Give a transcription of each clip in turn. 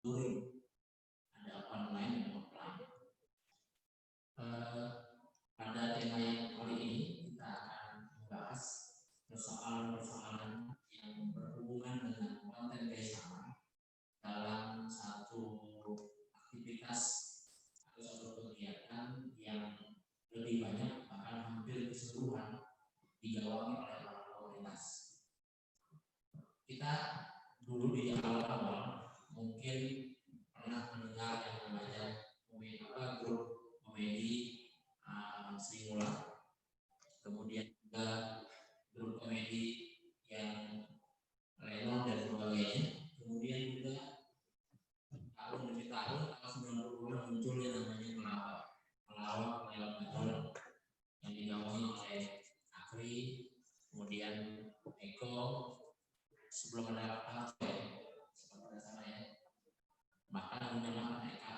ada online dan offline. Pada tema yang kali ini kita akan membahas persoalan-persoalan yang berhubungan dengan konten bersama dalam satu aktivitas atau satu kegiatan yang lebih banyak bahkan hampir keseluruhan digawangi oleh para komunitas. Kita dulu di awal-awal mungkin pernah mendengar yang namanya grup komedi Sri Mulat, kemudian juga grup komedi yang Renon dan sebagainya. Kemudian juga tahun demi tahun 90-an muncul yang namanya pelawak betul yang digawangi oleh Akri, kemudian Eko, sebelum ada seperti sana ya, bahkan menamakan Eka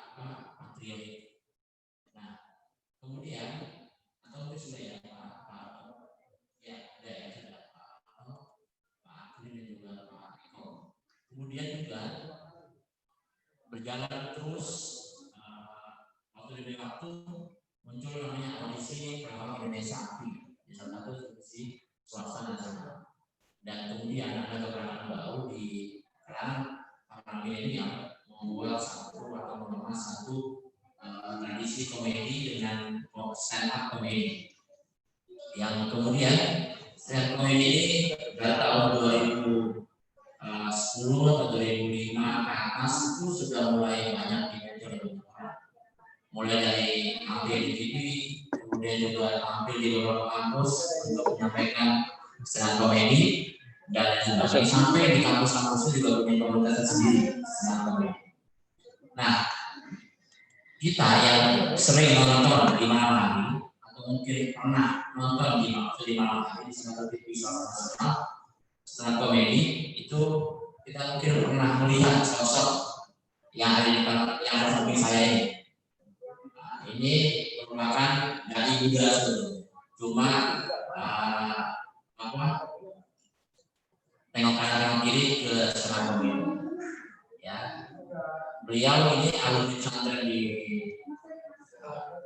Patria. Nah, kemudian atau itu sudah ya Pak Akri dan juga Pak Eko. Kemudian juga berjalan terus waktu demi waktu muncul namanya audisi pelawak Indonesia Api di salah satu televisi swasta nasional. Dan kemudian ada gerakan baru di kalangan para milenial membuat mengemas satu tradisi komedi dengan stand up komedi. Yang kemudian stand up komedi ini dari tahun 2010 atau 2005 ke atas itu sudah mulai banyak dimunculkan. Mulai dari tampil di TV, kemudian juga tampil di beberapa kampus untuk menyampaikan stand up komedi. Dan sampai di kampus-kampus itu juga punya komunitas sendiri. Nah, kita yang sering nonton di malam hari atau mungkin pernah nonton di malam hari di salah satu TV nasional stand up komedi itu kita mungkin pernah melihat sosok yang ada di yang samping saya ini. Nah, ini merupakan dari muda cuma tengok kanan tengok kiri ke stand up komedi. Ya, beliau ini alumni pesantren di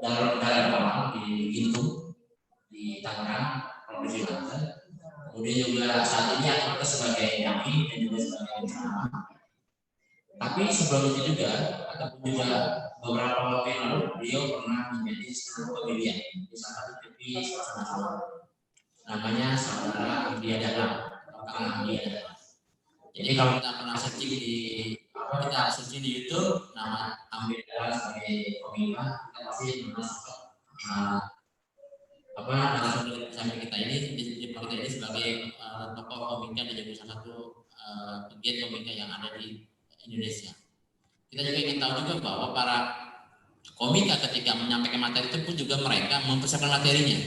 dalam di Gintung di Tangerang, Provinsi Banten. Kemudian juga saat ini aktif sebagai dai dan juga sebagai penceramah. Tapi sebelum itu juga ataupun juga beberapa waktu yang lalu beliau pernah menjadi stand up komedian di salah satu TV swasta nasional. Namanya Saudara Ambia Dalam atau Kang Ambia Dalam. Jadi kalau kita pernah searching di YouTube nama Ambia Dalam sebagai komika, kita pasti masuk narasumber sampai kita ini sebagai tokoh komika dan juga salah satu pegiat komika yang ada di Indonesia. Kita juga ingin tahu juga bahwa para komika ketika menyampaikan materi itu pun juga mereka mempersiapkan materinya.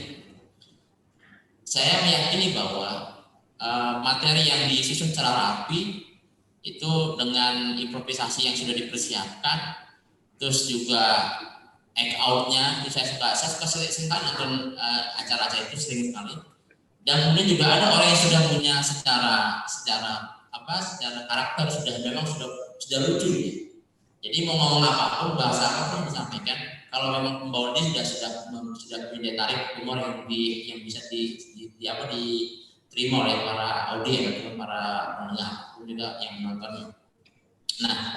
Saya meyakini bahwa materi yang disusun secara rapi itu dengan improvisasi yang sudah dipersiapkan, terus juga act out-nya itu saya suka sering nonton acara-acara itu sering sekali. Dan kemudian juga ada orang yang sudah punya secara karakter sudah lucu ya. Jadi mau ngomong apapun, bahasa apapun disampaikan, kalau memang pembawaannya sudah punya tarik humor yang bisa diterima oleh para audiens atau para pendengar juga yang menontonnya. Nah,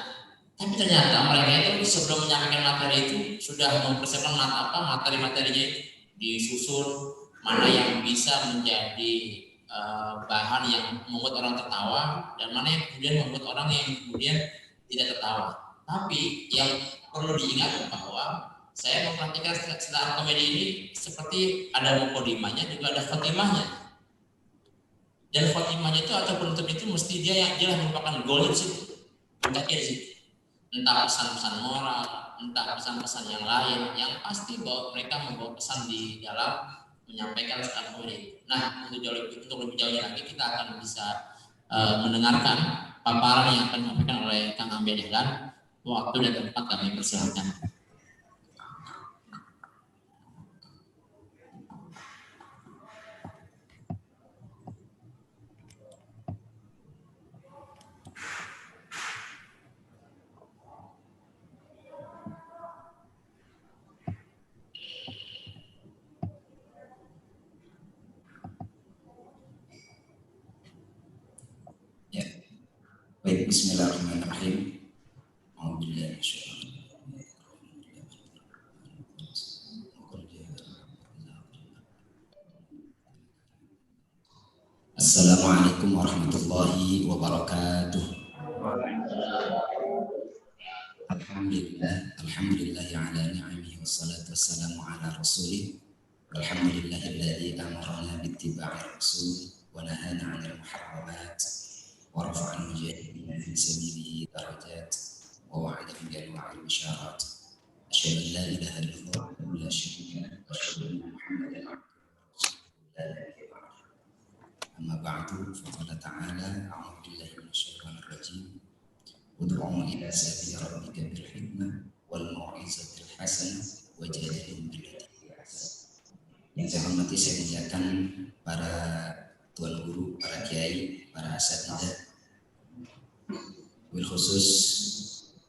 tapi ternyata mereka itu sebelum menyampaikan materi itu sudah mempersiapkan materi-materinya itu disusun, mana yang bisa menjadi bahan yang membuat orang tertawa dan mana yang kemudian membuat orang yang kemudian tidak tertawa. Tapi yang perlu diingat bahwa saya memperhatikan stand-up komedi ini seperti ada mukodimahnya juga ada khotimahnya. Dan khotimahnya itu atau penutup itu mesti dia merupakan goal di situ. Puncaknya di situ. Entah pesan-pesan moral, entah pesan-pesan yang lain, yang pasti bahwa mereka membawa pesan di dalam menyampaikan stand-up komedi. Nah, untuk lebih jauhnya lagi kita akan bisa mendengarkan paparan yang akan disampaikan oleh Kang Ambia Dahlan. Waktu dan tempat kami persilakan. Bismillahirrahmanirrahim. Assalamualaikum warahmatullahi wabarakatuh. Alhamdulillah ala ni'amihi wassalatu wassalamu ala rasulih. Alhamdulillahilladzi amarna bittiba'i rasul wa nahana 'anil muharramat wa rafa'al mujahidina fi sabilihi darajat wa wa'adahum bil wa'il bisyarat. Asyhadu an la ilaha illallah wa la syarika lahu wa asyhadu anna Muhammadan 'abduhu wa rasuluh. Amma ba'du, faqala ta'ala a'udzu billahi minasyaitonir rajim. Ud'u ila sabili rabbika bil hikmah wal mau'izatil hasanah wajadilhum billati hiya ahsan. Yang saya hormati, saya muliakan para tuan guru, para kiai, para asatidzah, bil khusus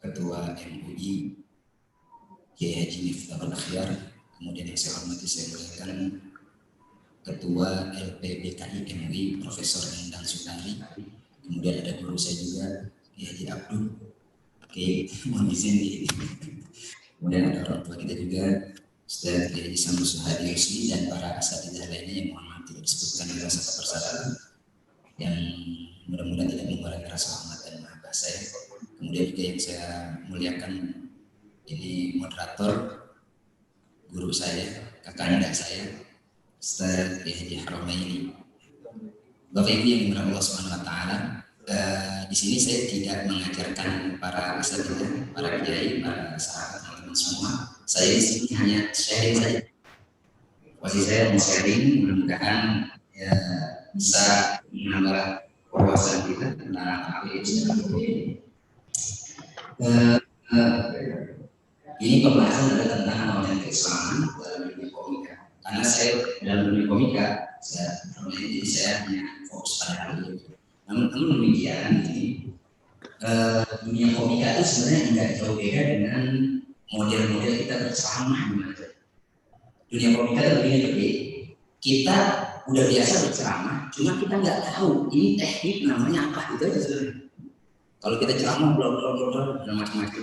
Ketua MUI Kiai Haji Miftahul Akhyar. Kemudian yang saya hormati, saya muliakan Ketua LPBKI MUI Profesor Endang Sutari. Kemudian ada guru saya juga Kiai Haji Abdul. Oke, mohon izin di ini. Kemudian ada orang tua kita juga Ustaz Kiai Haji Samsul Suhadi Rusli dan para asatidzah lainnya yang mohon maaf tidak disebutkan dengan satu persatu, yang mudah-mudahan tidak mengurangi rasa hormat dan mahabbah saya. Kemudian juga yang saya muliakan ini moderator, guru saya, kakanda saya, Ustaz Kiai Haji Haramaini. Bapak Ibu yang dimuliakan Allah Subhanahu wa taala, di sini saya tidak mengajarkan para asatidzah, para kiai, para sahabat, teman-teman semua. Saya di sini hanya sharing saja. Posisi saya mau sharing, mudah-mudahan ya, bisa menambah wawasan kita tentang apa itu. Ini pembahasan adalah tentang model keislaman dalam dunia komika. Karena saya dalam dunia komika, jadi saya hanya fokus pada hal itu. Namun demikian, dunia komika itu sebenarnya tidak jauh beda dengan model-model kita berceramah. Dunia komika itu begini, kita udah biasa berceramah, cuma kita nggak tahu ini teknik namanya apa, itu aja sebenarnya. Kalau kita ceramah bla dan macam-macam,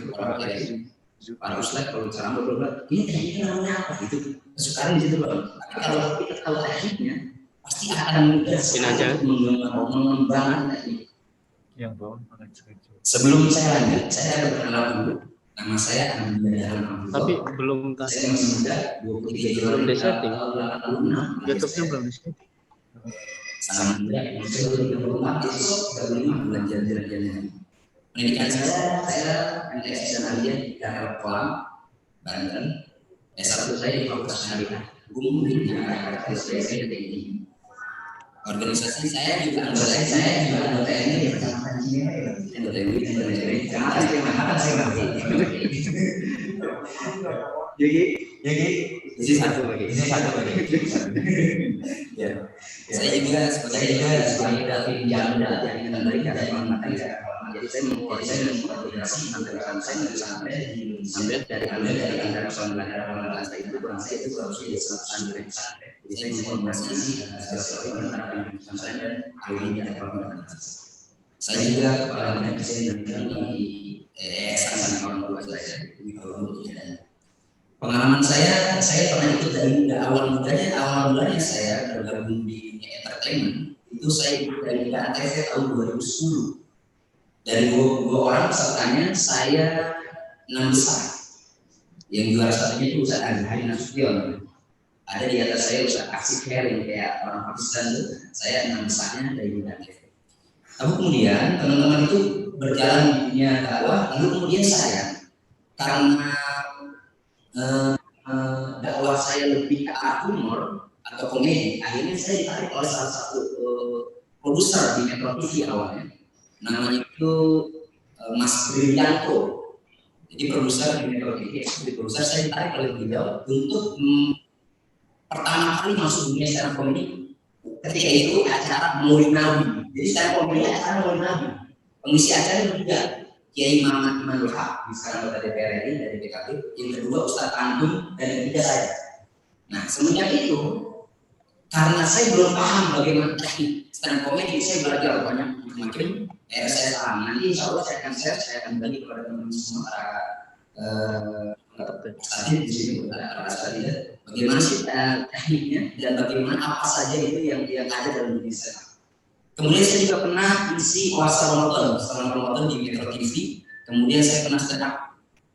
para ustaz kalau ceramah bla ini tekniknya namanya apa gitu. Sekarang di situ Bang. Tapi kalau kita tahu tekniknya, pasti akan mudah mengembangkan teknik. Yang bawah pakai sekejap. Sebelum saya lanjut, saya berkenalan dulu. Nama saya Ahmad. Tapi belum tahu. Saya masih muda, 23 tahun. Belum disetting. YouTube-nya belum disetting. Sangat muda. Saya baru 24, besok baru 5 bulan jalan-jalan. Pendidikan saya MTS dan Aliyah di Darul Kolam, Banten. S1 saya di Fakultas Syariah. Hukum di SPSI DTI. Organisasi saya juga anggota ini di Kecamatan Cimahi. Ini satu lagi. Ya. Saya juga sebagai David Jalan yang memberikan materi saya. Jadi saya mengkoordinasi antara sampai dari antara pesantren dan itu kurang lebih itu harus di pesantren. Jadi saya mengkoordinasi antara pesantren dan ahli dan organisasi. Saya juga kepala desain dan di yayasan orang tua saya. Pengalaman saya pernah ikut dari awal mulanya saya bergabung di dunia entertainment. Itu saya ikut dari ATV tahun 2010. Dari dua orang pesertanya saya 6 besar. Yang juara satunya itu Ustaz Hari Nasution. Ada di atas saya Ustaz Aksik Herin kayak orang Pakistan itu. Saya 6 besarnya dari ATV. Tapi kemudian teman-teman itu berjalan di dunia dakwah. Lalu kemudian saya karena dakwah saya lebih ke arah humor atau komedi, akhirnya saya ditarik oleh salah satu produser di Metro TV awalnya. Namanya itu Mas Brilianto. Jadi produser di Metro TV, produser saya ditarik oleh beliau untuk pertama kali masuk dunia stand up comedy. Ketika itu acara Maulid Nabi. Jadi stand up comedy acara Maulid Nabi. Pengisi acara juga Kiai Muhammad Iman Wahab, sekarang anggota DPR RI dari PKB. Yang kedua Ustadz Antum dan yang ketiga saya. Nah semenjak itu karena saya belum paham bagaimana teknik stand up comedy, saya belajar banyak macam. Saya paham. Nanti insya Allah saya akan share, saya akan bagi kepada teman-teman semua para tadi di sini para sekalian, bagaimana sih tekniknya dan bagaimana apa saja itu yang ada dalam diri saya. Kemudian saya juga pernah isi puasa Ramadan di Metro TV. Kemudian saya pernah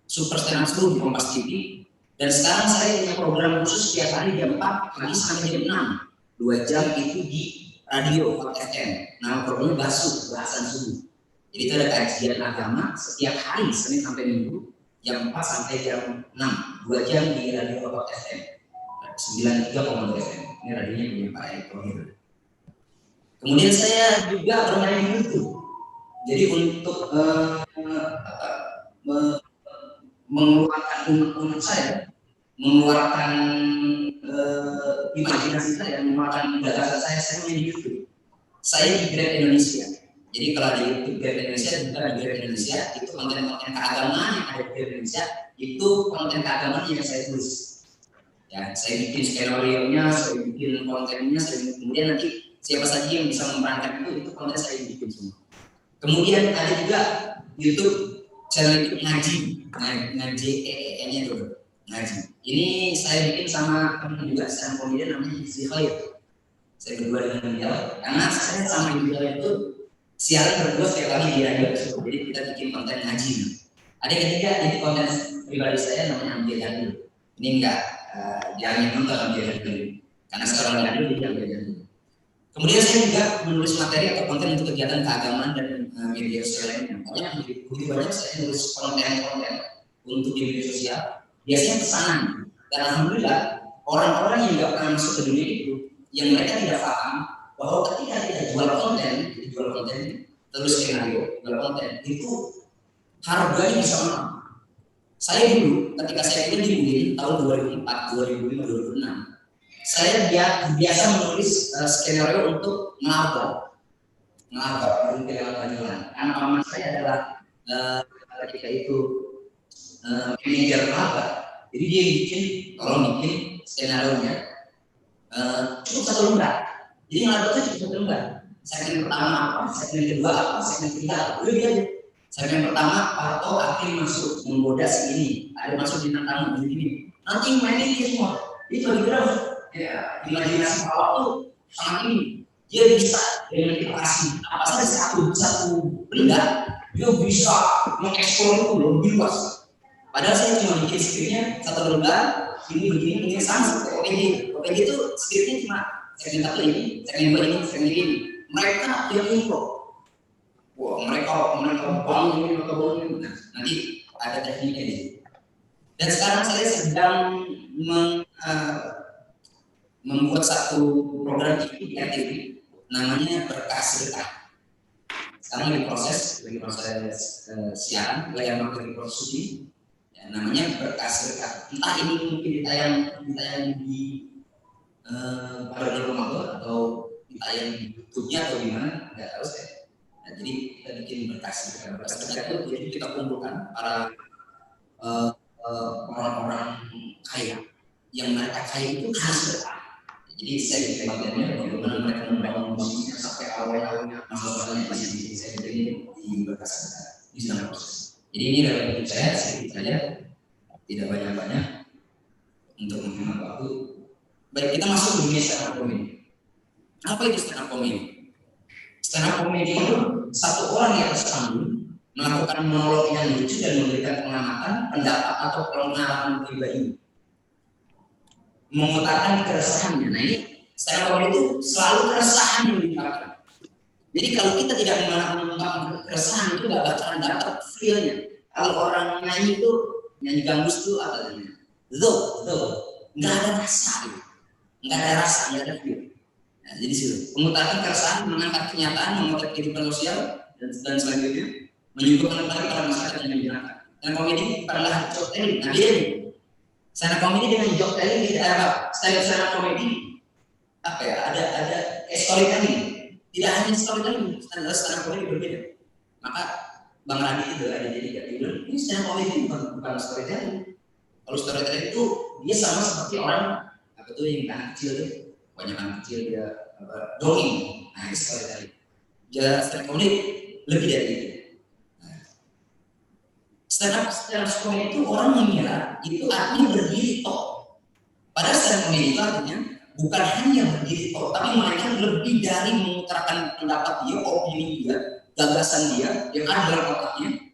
super stand up school di Kompas TV. Dan sekarang saya punya program khusus setiap hari jam 4 pagi sampai jam 6, 2 jam itu di radio Hot FM. Nama programnya bahasan subuh. Jadi itu ada kajian agama setiap hari Senin sampai Minggu jam 4 sampai jam 6, 2 jam di radio Hot FM 93,2 FM. Ini radionya punya Pak Erick Thohir. Kemudian saya juga bermain di YouTube. Jadi untuk mengeluarkan unek-unek saya, mengeluarkan imajinasi saya, mengeluarkan gagasan saya main di YouTube. Saya di Grab Indonesia. Jadi kalau di YouTube Grab Indonesia, bukan di Grab Indonesia, itu konten-konten keagamaan yang ada di Grab Indonesia, itu konten keagamaan yang saya tulis. Ya, saya bikin skenario-nya, saya bikin kontennya, kemudian nanti siapa saja yang bisa memerankan itu konten saya bikin semua. Kemudian ada juga YouTube channel YouTube ngaji nya dulu ngaji. Ini saya bikin sama teman juga stand komedian namanya Izzy Khalid. Saya berdua dengan dia karena saya sama dia itu siaran berdua setiap kali di radio. Jadi kita bikin konten ngaji. Ada yang ketiga ini konten pribadi saya namanya Ambil Jadul. Ini enggak jarang yang nonton Ambil Jadul karena sekarang radio jadi Ambil Jadul. Kemudian saya juga menulis materi atau konten untuk kegiatan keagamaan dan media sosial lainnya. Begitu banyak saya menulis konten untuk di media sosial. Biasanya pesanan. Dan alhamdulillah orang-orang yang nggak pernah masuk ke dunia itu, yang mereka tidak paham bahwa ketika kita jual konten terus skenario, jual konten itu harganya bisa mahal. Saya dulu ketika saya kuliah di UIN tahun 2004, 2005, 2006. Saya biasa menulis skenario untuk ngelabrak mungkin lewat panggilan. Karena paman saya adalah ketika itu manajer ngelabrak. Jadi dia bikin skenario-nya cukup 1 lembar. Jadi ngelabraknya cukup 1 lembar. Segmen pertama apa, segmen kedua apa, segmen ketiga apa, udah gitu aja. Segmen pertama atau akhir masuk menggoda segini, ada masuk bintang tamu begini. Nanti mainin dia semua. Itu kira-kira ya, imajinasi awak tuh sangat ini. Dia bisa dengan kita kasih apa saja satu benda, dia bisa mengeksplor itu lebih luas. Padahal saya cuma bikin skripnya 1 lembar, ini begini sama seperti OPJ itu skripnya cuma segmen 1 ini, segmen 2 ini, segmen ini. Mereka yang info. Wah, mereka bangun ini. Nanti ada tekniknya ini. Dan sekarang saya sedang membuat satu program TV di RTV namanya Berkah Sedekah. Sekarang lagi proses siaran, yang lagi proses syuting, ya, namanya Berkah Sedekah. Entah ini mungkin ditayang di pada Ramadan atau ditayang di YouTube-nya atau gimana, nggak tahu saya. Nah, jadi kita bikin Berkah Sedekah. Berkah Sedekah itu jadi kita kumpulkan para orang-orang kaya yang mereka kaya itu harus sedekah. Jadi saya bikin materinya bagaimana mereka membangun bisnisnya sampai awalnya masalahnya banyak. Jadi saya bikin di Berkah Sedekah di sana proses. Jadi ini dalam hidup saya sedikit saja, tidak banyak-banyak untuk menghemat waktu. Baik, kita masuk ke dunia stand up comedy. Apa itu stand up comedy? Stand up comedy itu satu orang yang bersambung melakukan monolog yang lucu dan memberikan pengamatan, pendapat atau pengalaman pribadi, mengutarakan keresahannya. Nah ini stand up comedy itu selalu keresahan yang diungkapkan. Jadi kalau kita tidak mengungkapkan keresahan itu nggak bakalan dapat feel-nya. Kalau orang nyanyi itu nyanyi gambus itu apa namanya? Nggak ada rasa, nggak ada feel. Nah, jadi situ mengutarakan keresahan, mengangkat kenyataan, memotret kehidupan sosial dan selanjutnya menyuguhkan kembali pada masyarakat yang menyenangkan. Dan komedi adalah joke telling. Nah dia nih, stand up comedy dengan joke telling tidak apa? Stand up comedy apa ya? Ada storytelling. Tidak hanya storytelling, stand up comedy berbeda. Maka Bang Radi itu ada jadi bilang ini stand up comedy bukan storytelling. Kalau storytelling itu dia sama seperti orang apa tuh yang anak kecil itu Banyak anak kecil dia dongeng. Nah itu sekali dari stand up comedy lebih dari itu. Stand up comedy itu orang mengira itu artinya berdiri tok. Padahal stand up comedy itu artinya bukan hanya berdiri tok, tapi mereka lebih dari mengutarakan pendapat dia, opini dia, gagasan dia yang ada dalam otaknya.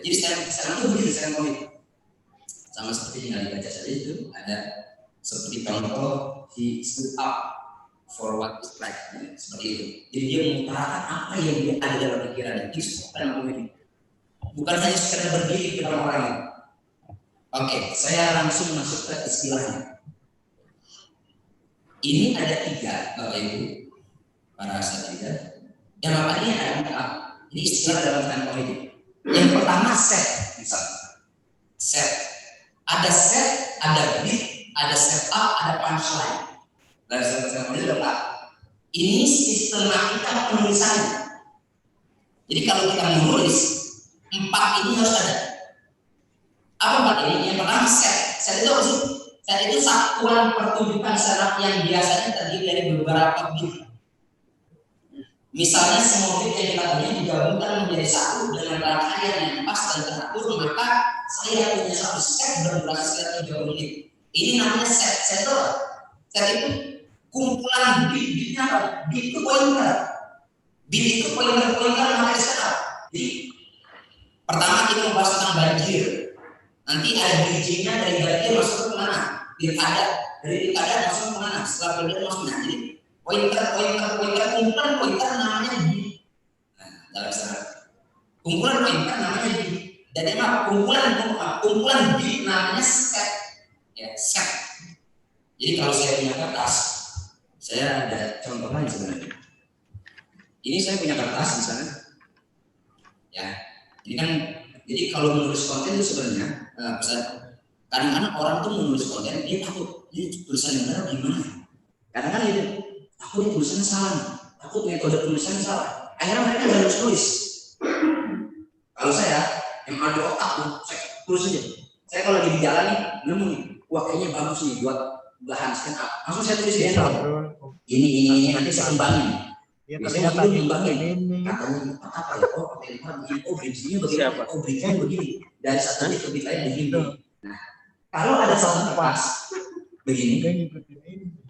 Jadi stand up itu begitu stand up comedy. Sama seperti yang dibaca saja itu ada seperti contoh he stood up for what is right, seperti itu. Jadi dia mengutarakan apa yang dia ada dalam pikirannya. Itu stand up comedy. Bukan hanya sekedar berdiri di depan orang. Oke, saya langsung masuk ke istilahnya. Ini ada 3, Bapak Ibu, para asatidzah. Yang makanya ada ini istilah dalam stand comedy. Yang pertama set, misalnya. Set. Ada set, ada beat, ada setup, ada punchline. Dari stand comedy lengkap. Ini sistematika penulisannya. Jadi kalau kita menulis 4 ini harus ada. Apa 4 ini? Yang pertama set. Set itu apa sih? Set itu satuan pertunjukan stand-up yang biasanya terdiri dari beberapa beat. Misalnya semua beat yang kita punya digabungkan menjadi satu dengan rangkaian yang pas dan teratur, maka saya punya satu set berdurasi sekitar 30 menit. Ini namanya set. Set itu apa? Set itu kumpulan beat. Beatnya apa? Beat itu pointer. Beat itu pointer namanya stand-up. Jadi pertama kita membahas tentang banjir. Nanti ada bridging-nya dari banjir masuk ke mana? Pilkada. Dari pilkada masuk ke mana? Setelah pilkada masuk ke mana? Jadi kumpulan pointer namanya beat. Nah, dalam istilah kumpulan pointer namanya beat. Dan apa? Kumpulan beat namanya set. Ya, set. Jadi kalau saya punya kertas, saya ada contoh lain sebenarnya. Ini saya punya kertas misalnya. Ya, ini kan. Jadi kalau menulis konten itu sebenarnya kadang-kadang orang tuh menulis konten dia takut ini tulisan yang benar gimana? Kadang-kadang dia takut tulisannya salah, takut metode tulisannya salah. Akhirnya mereka nggak nulis. Kalau saya yang ada otak tuh, saya tulis aja. Saya kalau lagi di jalan nih, nemu nih, wah kayaknya bagus nih buat bahan stand up. Langsung saya tulis di handphone. Ini nanti saya kembangin. Ya, biasanya ternyata begini kembangin ini katanya apa ya, oh begini, oh bridgingnya begini, oh bridgingnya begini, dari satu bit ke bit lain begini. Nah kalau ada satu kertas begini,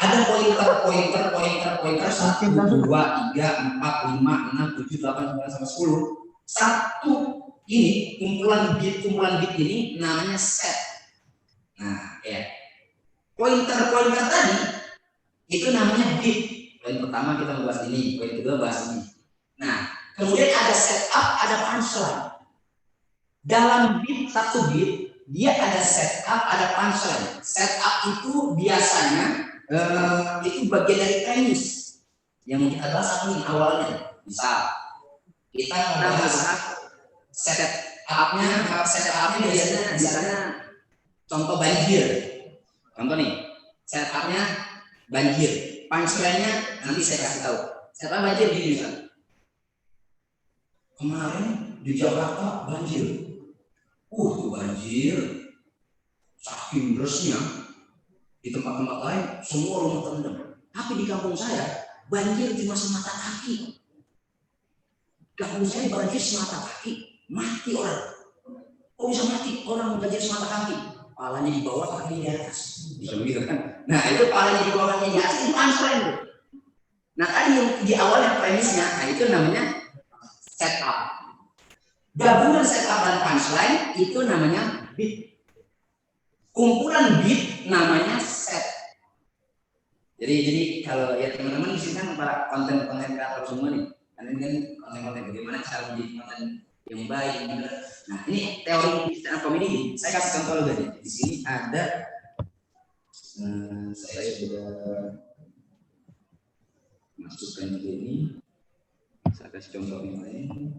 ada pointer 1, 2, 3, 4, 5, 6, 7, 8, 9, sampai 10. Satu ini kumpulan bit ini namanya set. Nah ya pointer tadi itu namanya bit. Poin pertama kita membahas ini, poin kedua bahas ini. Nah, kemudian ada setup, ada punchline. Dalam beat satu beat, dia ada setup, ada punchline. Setup itu biasanya itu bagian dari premis yang kita bahas ini awalnya. Misal kita membahas setupnya biasanya contoh banjir. Contoh nih, setupnya banjir. Punchline-nya nanti saya kasih tahu. Setelah banjir gini misalnya. Kemarin di Jakarta banjir. Tuh banjir. Saking derasnya di tempat-tempat lain semua rumah terendam. Tapi di kampung saya banjir cuma semata kaki. Kampung saya banjir semata kaki, mati orang. Kok bisa mati orang banjir semata kaki? Palanya di bawah, kakinya di atas. Bisa begitu kan? Nah itu palanya di bawah, kakinya di atas itu punchline. Nah tadi yang di awal yang premisnya, nah itu namanya setup. Gabungan setup dan punchline itu namanya beat. Kumpulan beat namanya set. Jadi kalau ya teman-teman di sini kan para konten kreator semua nih. Karena ini kan konten-konten bagaimana cara menjadi konten yang baik, yang benar. Nah ini teori stand up comedy. Saya kasih contoh lagi. Di sini ada, saya sudah masukkan ini. Saya kasih contoh yang lain.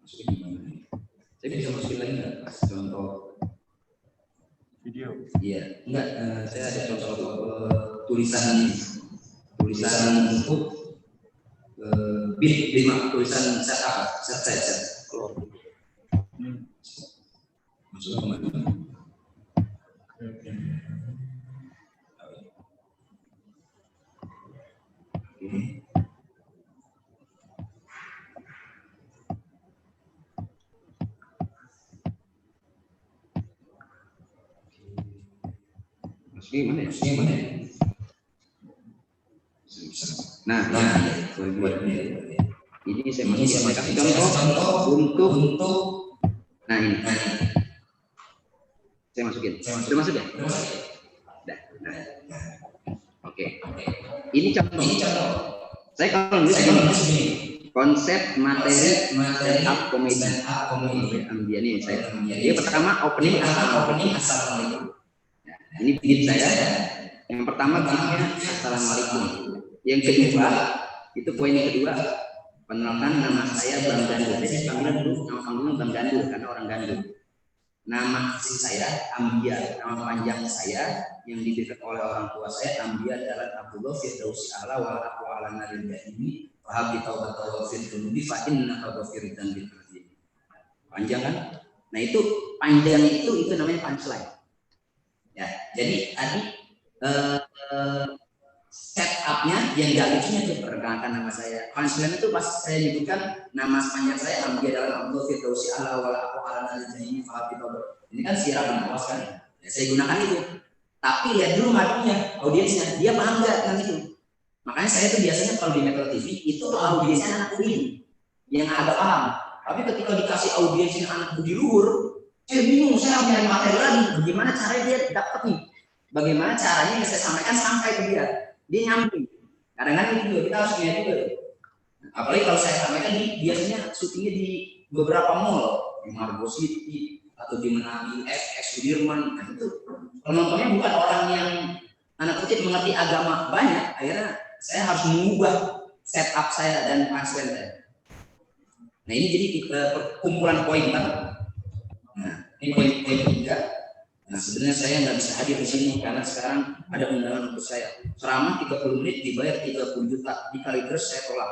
Masukin di mana? Saya bisa masukin lagi nggak? Kasih contoh video. Iya, enggak. Saya ada contoh tulisan ini. Tulisan untuk beat 5 tulisan set apa? Set. Masuk kemana? Gimana ya? Nah, ini saya kasih contoh untuk nah ini. Saya masukin. Sudah masuk ya? Nah. Oke. Ini contoh. Saya kalau nulis ini konsep materi setup komedi. Ambil ini saya. Dia pertama opening assalamualaikum. Ini bikin saya. Yang pertama bikinnya assalamualaikum. Yang kedua itu poin yang kedua, penerapan nama saya Bang Gandul. Saya panggilan dulu nama panggilan Bang Gandul karena orang Gandul. Nama asli saya Ambia, nama panjang saya yang diberikan oleh orang tua saya Ambia adalah Abdullah Firdausi ala wa aku ala nabil jahimi fahabi taubat wa firdunubi fa inna tawafiridan bil azim. Panjang kan? Nah itu panjang itu namanya punchline. Ya, jadi tadi setupnya yang nggak lucunya itu perkenalkan nama saya. Punchline itu pas saya nyebutkan nama panjang saya Ambia adalah Abdullah Firdausi ala wa aku ala nabil jahimi fahabi taubat. Ini kan siaran awas kan? Ya, saya gunakan itu. Tapi lihat dulu madunya, audiensnya dia paham nggak dengan itu? Makanya saya tuh biasanya kalau di Metro TV itu audiensnya anak budi yang agak paham. Tapi ketika dikasih audiensnya anak budi luhur, saya bingung, saya harus nyari materi lagi. Bagaimana caranya dia dapat nih? Bagaimana caranya yang saya sampaikan sampai ke dia nyambung. Kadang-kadang ini juga kita harus lihat juga. Apalagi kalau saya sampaikan biasanya syutingnya di beberapa mall, di Margo City atau di mana di FX Sudirman. Nah itu penontonnya bukan orang yang anak kecil mengerti agama banyak. Akhirnya saya harus mengubah setup saya dan punchline saya. Nah ini jadi kumpulan poin kan. Nah ini poin ketiga. Nah sebenarnya saya nggak bisa hadir di sini karena sekarang ada undangan untuk saya. Ceramah 30 menit dibayar 30 juta, dikali terus saya tolak.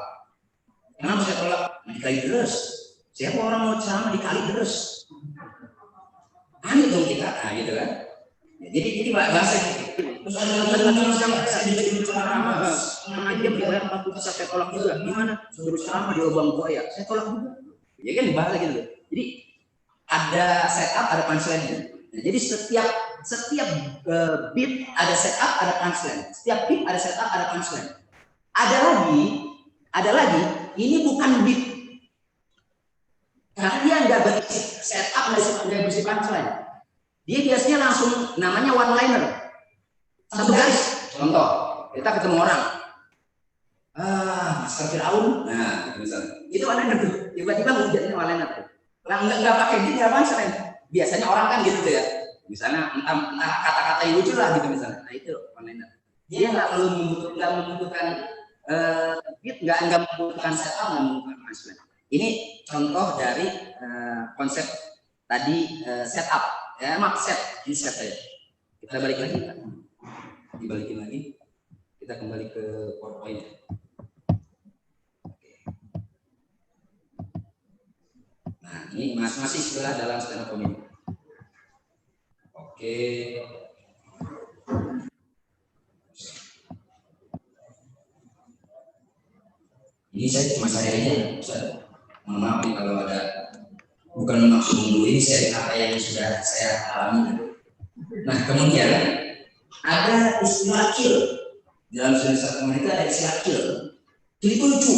Kenapa saya tolak? Dikali terus. Siapa orang mau ceramah dikali terus? Aneh dong kita, nah gitu kan. Ya, jadi bahasa gitu. Terus ada lagi saya jadi ceramah, dia dibayar 40 juta saya tolak juga. Gimana? Suruh ceramah di lubang buaya, saya tolak juga. Ya kan bahasa gitu. Jadi ada setup, ada punchline. Nah, jadi setiap beat ada setup, ada punchline. Setiap beat ada setup, ada punchline. Ada lagi. Ini bukan beat. Karena dia nggak berisi setup, nggak berisi punchline. Dia biasanya langsung namanya one liner. Satu garis. Contoh, kita ketemu orang. Masker Firaun. Nah, misalnya. Itu one liner tuh. Tiba-tiba hujannya one liner tuh. Lah nggak pakai beat, nggak punchline. Biasanya orang kan gitu ya. Misalnya entah kata-kata yang lucu lah gitu misalnya. Nah itu one liner. Dia nggak membutuhkan beat, nggak membutuhkan setup, nggak membutuhkan punchline. Ini contoh dari konsep tadi setup. Ya set ini set ya. Kita balik lagi, dibalikin lagi. Kita kembali ke PowerPoint. Nah ini masih istilah dalam stand up comedy. Oke. Ini saya cuma sayangnya, mohon maaf nih kalau ada bukan maksud dulu ini saya apa yang sudah saya alami. Nah kemudian ada istilah kill dalam stand comedy ada istilah kill. Kill itu lucu.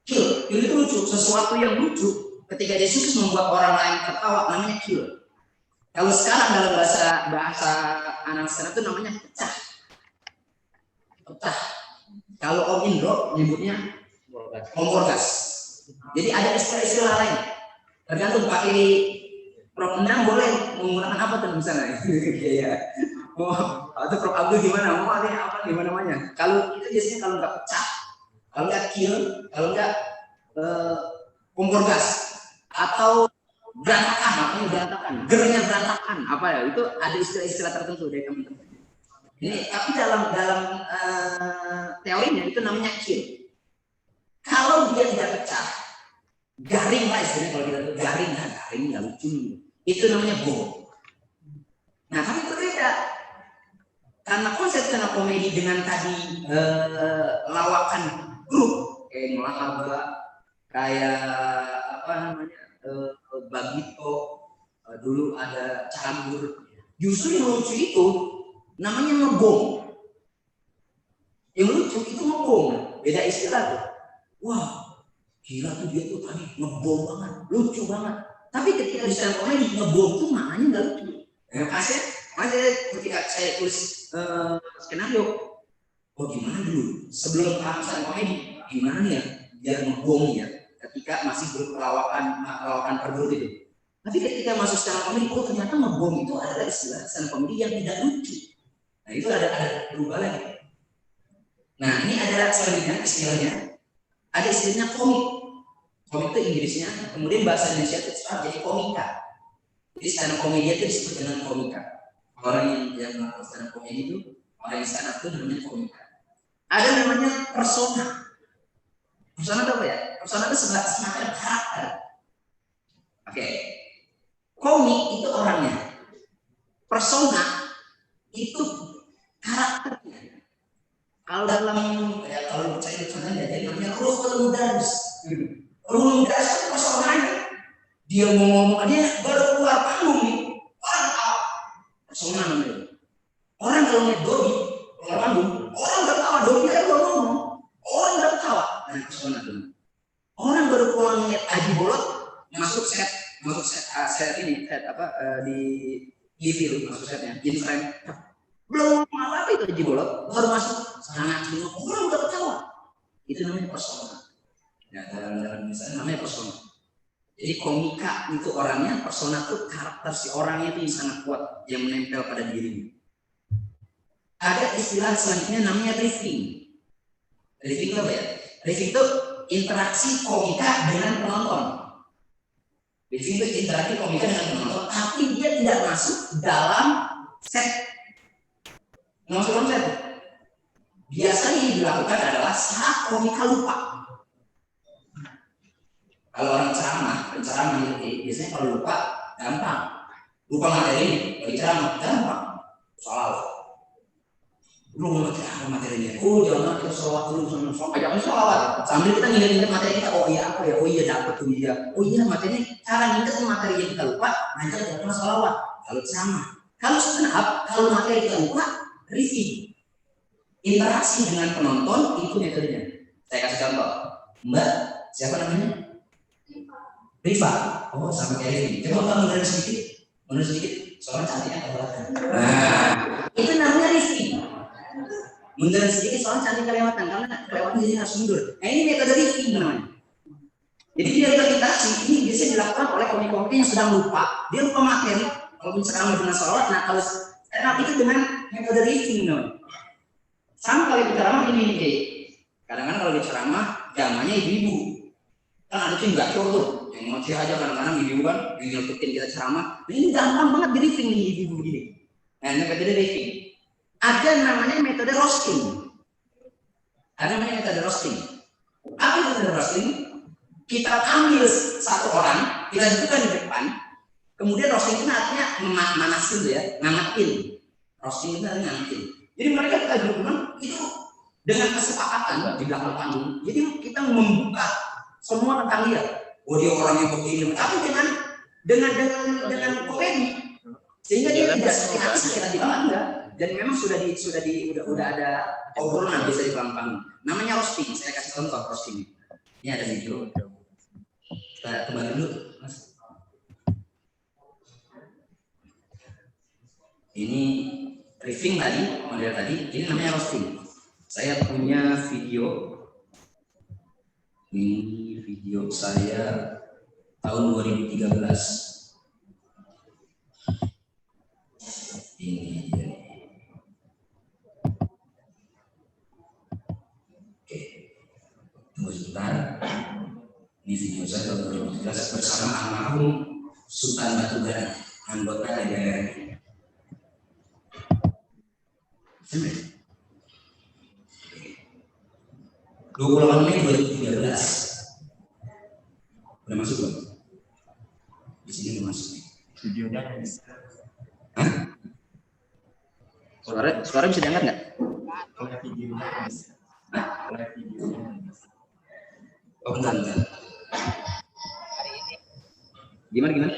Kill itu lucu, sesuatu yang lucu ketika dia sukses membuat orang lain tertawa namanya kill. Kalau sekarang dalam bahasa anak stand itu namanya pecah. Kalau Om Indro nyebutnya kompor gas. Jadi ada istilah lain. Tergantung pakai Prof Endang boleh menggunakan apa tuh misalnya. Iya. Atau Prof Abdul gimana? Mau ada apa gimana namanya? Kalau itu biasanya kalau nggak pecah, kalau nggak kill, kalau nggak kompor gas atau berantakan, makanya berantakan, gernya berantakan, apa ya? Itu ada istilah-istilah tertentu dari teman-teman. Ini tapi dalam teorinya itu namanya kill. Kalau dia tidak pecah, garing lah istilahnya kalau kita tuh garing nggak lucu. Itu namanya bom. Nah tapi berbeda karena konsep stand up comedy dengan tadi lawakan grup kayak Melaba, kayak apa namanya Bagito, dulu ada Cagur. Justru yang lucu itu namanya ngebom. Yang lucu itu ngebom, beda istilah tuh. Wah, gila tuh dia tuh tadi ngebom banget, lucu banget. Tapi ketika di stand up comedy ngebom tuh maknanya nggak lucu. Makanya ketika saya tulis skenario, gimana dulu sebelum stand up comedy gimana ya biar ngebom ya ketika masih berperawakan per grup itu. Tapi ketika masuk stand up comedy, ternyata ngebom itu adalah istilah stand up comedy yang tidak lucu. Nah itu ada berubah lagi. Nah ini adalah selanjutnya istilahnya. Ada istilahnya komik. Komik itu Inggrisnya, kemudian bahasa Indonesia itu jadi komika. Jadi stand up comedy itu disebut dengan komika. Orang yang melakukan stand up comedy itu, orang yang stand up itu namanya komika. Ada namanya persona. Persona itu apa ya? Persona itu semacam karakter. Oke. Komik itu orangnya. Persona itu karakternya. Kalau dalam kalau saya bicara jadi namanya Ruhul Mudarris. Ruhul Mudarris itu personanya. Dia mau ngomong dia baru keluar panggung nih. Orang tahu. Persona namanya. Orang kalau ngeliat Dodi keluar panggung, orang udah tahu Dodi kan belum ngomong. Orang udah tahu. Nah, persona itu. Orang baru keluar ngeliat Aji Bolot masuk set ini di TV masuk setnya. Jadi frame. Belum apa itu Aji Bolot baru masuk sangat bingung, orang udah ketawa. Itu namanya persona. Ya dalam misalnya namanya persona. Jadi komika itu orangnya, persona itu karakter si orangnya itu yang sangat kuat yang menempel pada dirinya. Ada istilah selanjutnya namanya riffing. Riffing itu apa ya? Riffing itu interaksi komika dengan penonton. Riffing itu interaksi komika dengan penonton, tapi dia tidak masuk dalam set. Masuk konsep. Biasanya yang dilakukan adalah saat komika lupa. Kalau orang ceramah biasanya kalau lupa gampang. Lupa materi, bagi ceramah gampang. Soal belum materinya. Jangan kita sholawat dulu jangan sholawat. Sambil kita nginget materi kita. Oh iya apa ya? Oh iya dapat tuh dia. Oh iya materinya. Cara nginget materi yang kita lupa, nanti kita pernah sholawat. Kalau ceramah, kalau stand up, kalau materi kita lupa, riffing. Interaksi dengan penonton itu metodenya. Saya kasih contoh. Mbak, siapa namanya? Rifa. Oh, sama kayak ini. Coba kamu mundur sedikit. Soalnya cantiknya kelewatan. Nah, itu namanya riffing. Mundur sedikit soalnya cantik kelewatan. Karena kelewatan jadi harus mundur. Nah, ini metode riffing namanya. Jadi dia interaksi ini biasanya dilakukan oleh komik-komik yang sedang lupa. Dia lupa materi. Kalau misalkan dengan sholat, nah kalau itu dengan metode riffing namanya. Sama kali berceramah ini nih. Kadang-kadang kalau berceramah zamannya ibu-ibu. Kan ada tuh nggak tuh yang ngoceh aja kadang-kadang ibu kan ngikutin kita ceramah. Nah, ini gampang banget di riffing nih ibu begini. Nah ini metode riffing. Ada namanya metode roasting. Apa metode roasting? Kita ambil satu orang, kita dudukkan di depan, kemudian roasting itu artinya manasin ya, ngamatin. Roasting itu artinya ngamatin. Jadi mereka kita duduk itu dengan kesepakatan di belakang panggung. Jadi kita membuka semua tentang dia. Oh dia orangnya begini, tapi dengan komedi, sehingga dia tidak sakit hati banget enggak. Dan memang sudah ada obrolan biasa di belakang panggung. Namanya roasting. Saya kasih contoh roasting. Ini ada video. Kita kembali dulu, Mas. Ini riffing tadi, model tadi. Ini namanya roasting. Saya punya video. Ini video saya tahun 2013. Ini dia. Oke. Tunggu sebentar. Ini video saya tahun 2013 bersama almarhum Sultan Batugana, anggota DPR. 28 Mei 2013. Udah masuk belum? Di sini udah masuk. Videonya. Hah? Suara bisa diangkat nggak? Kalau videonya bisa. Live videonya. Oh, bentar, bentar. Gimana?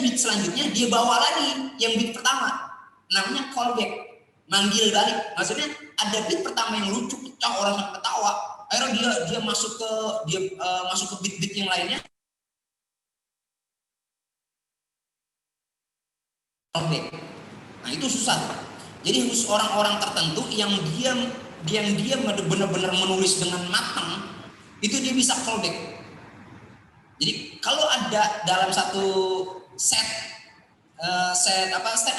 beat selanjutnya dia bawa lagi yang beat pertama, namanya callback, manggil balik. Maksudnya ada beat pertama yang lucu, pecah, orang ketawa, akhirnya dia masuk ke beat-beat yang lainnya, callback. Nah itu susah. Jadi harus orang-orang tertentu yang dia benar-benar menulis dengan matang, itu dia bisa callback. Jadi kalau ada dalam satu stand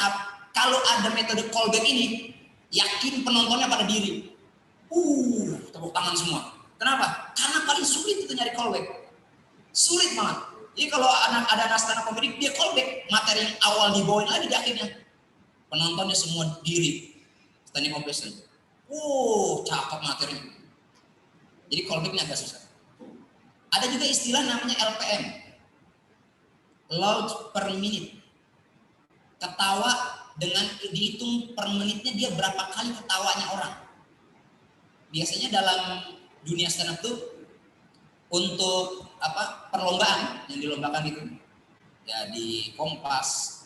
up, kalau ada metode callback ini, yakin penontonnya pada diri. Tepuk tangan semua. Kenapa? Karena paling sulit itu nyari callback. Sulit banget. Jadi kalau ada stand up comedy, dia callback materi yang awal dibawain lagi di akhirnya. Penontonnya semua diri. Standing ovation. Cakep materinya. Jadi callbacknya agak susah. Ada juga istilah namanya LPM, loud per minute. Ketawa dengan dihitung per menitnya dia berapa kali ketawanya orang. Biasanya dalam dunia stand up tuh untuk perlombaan yang dilombakan itu, ya di Kompas,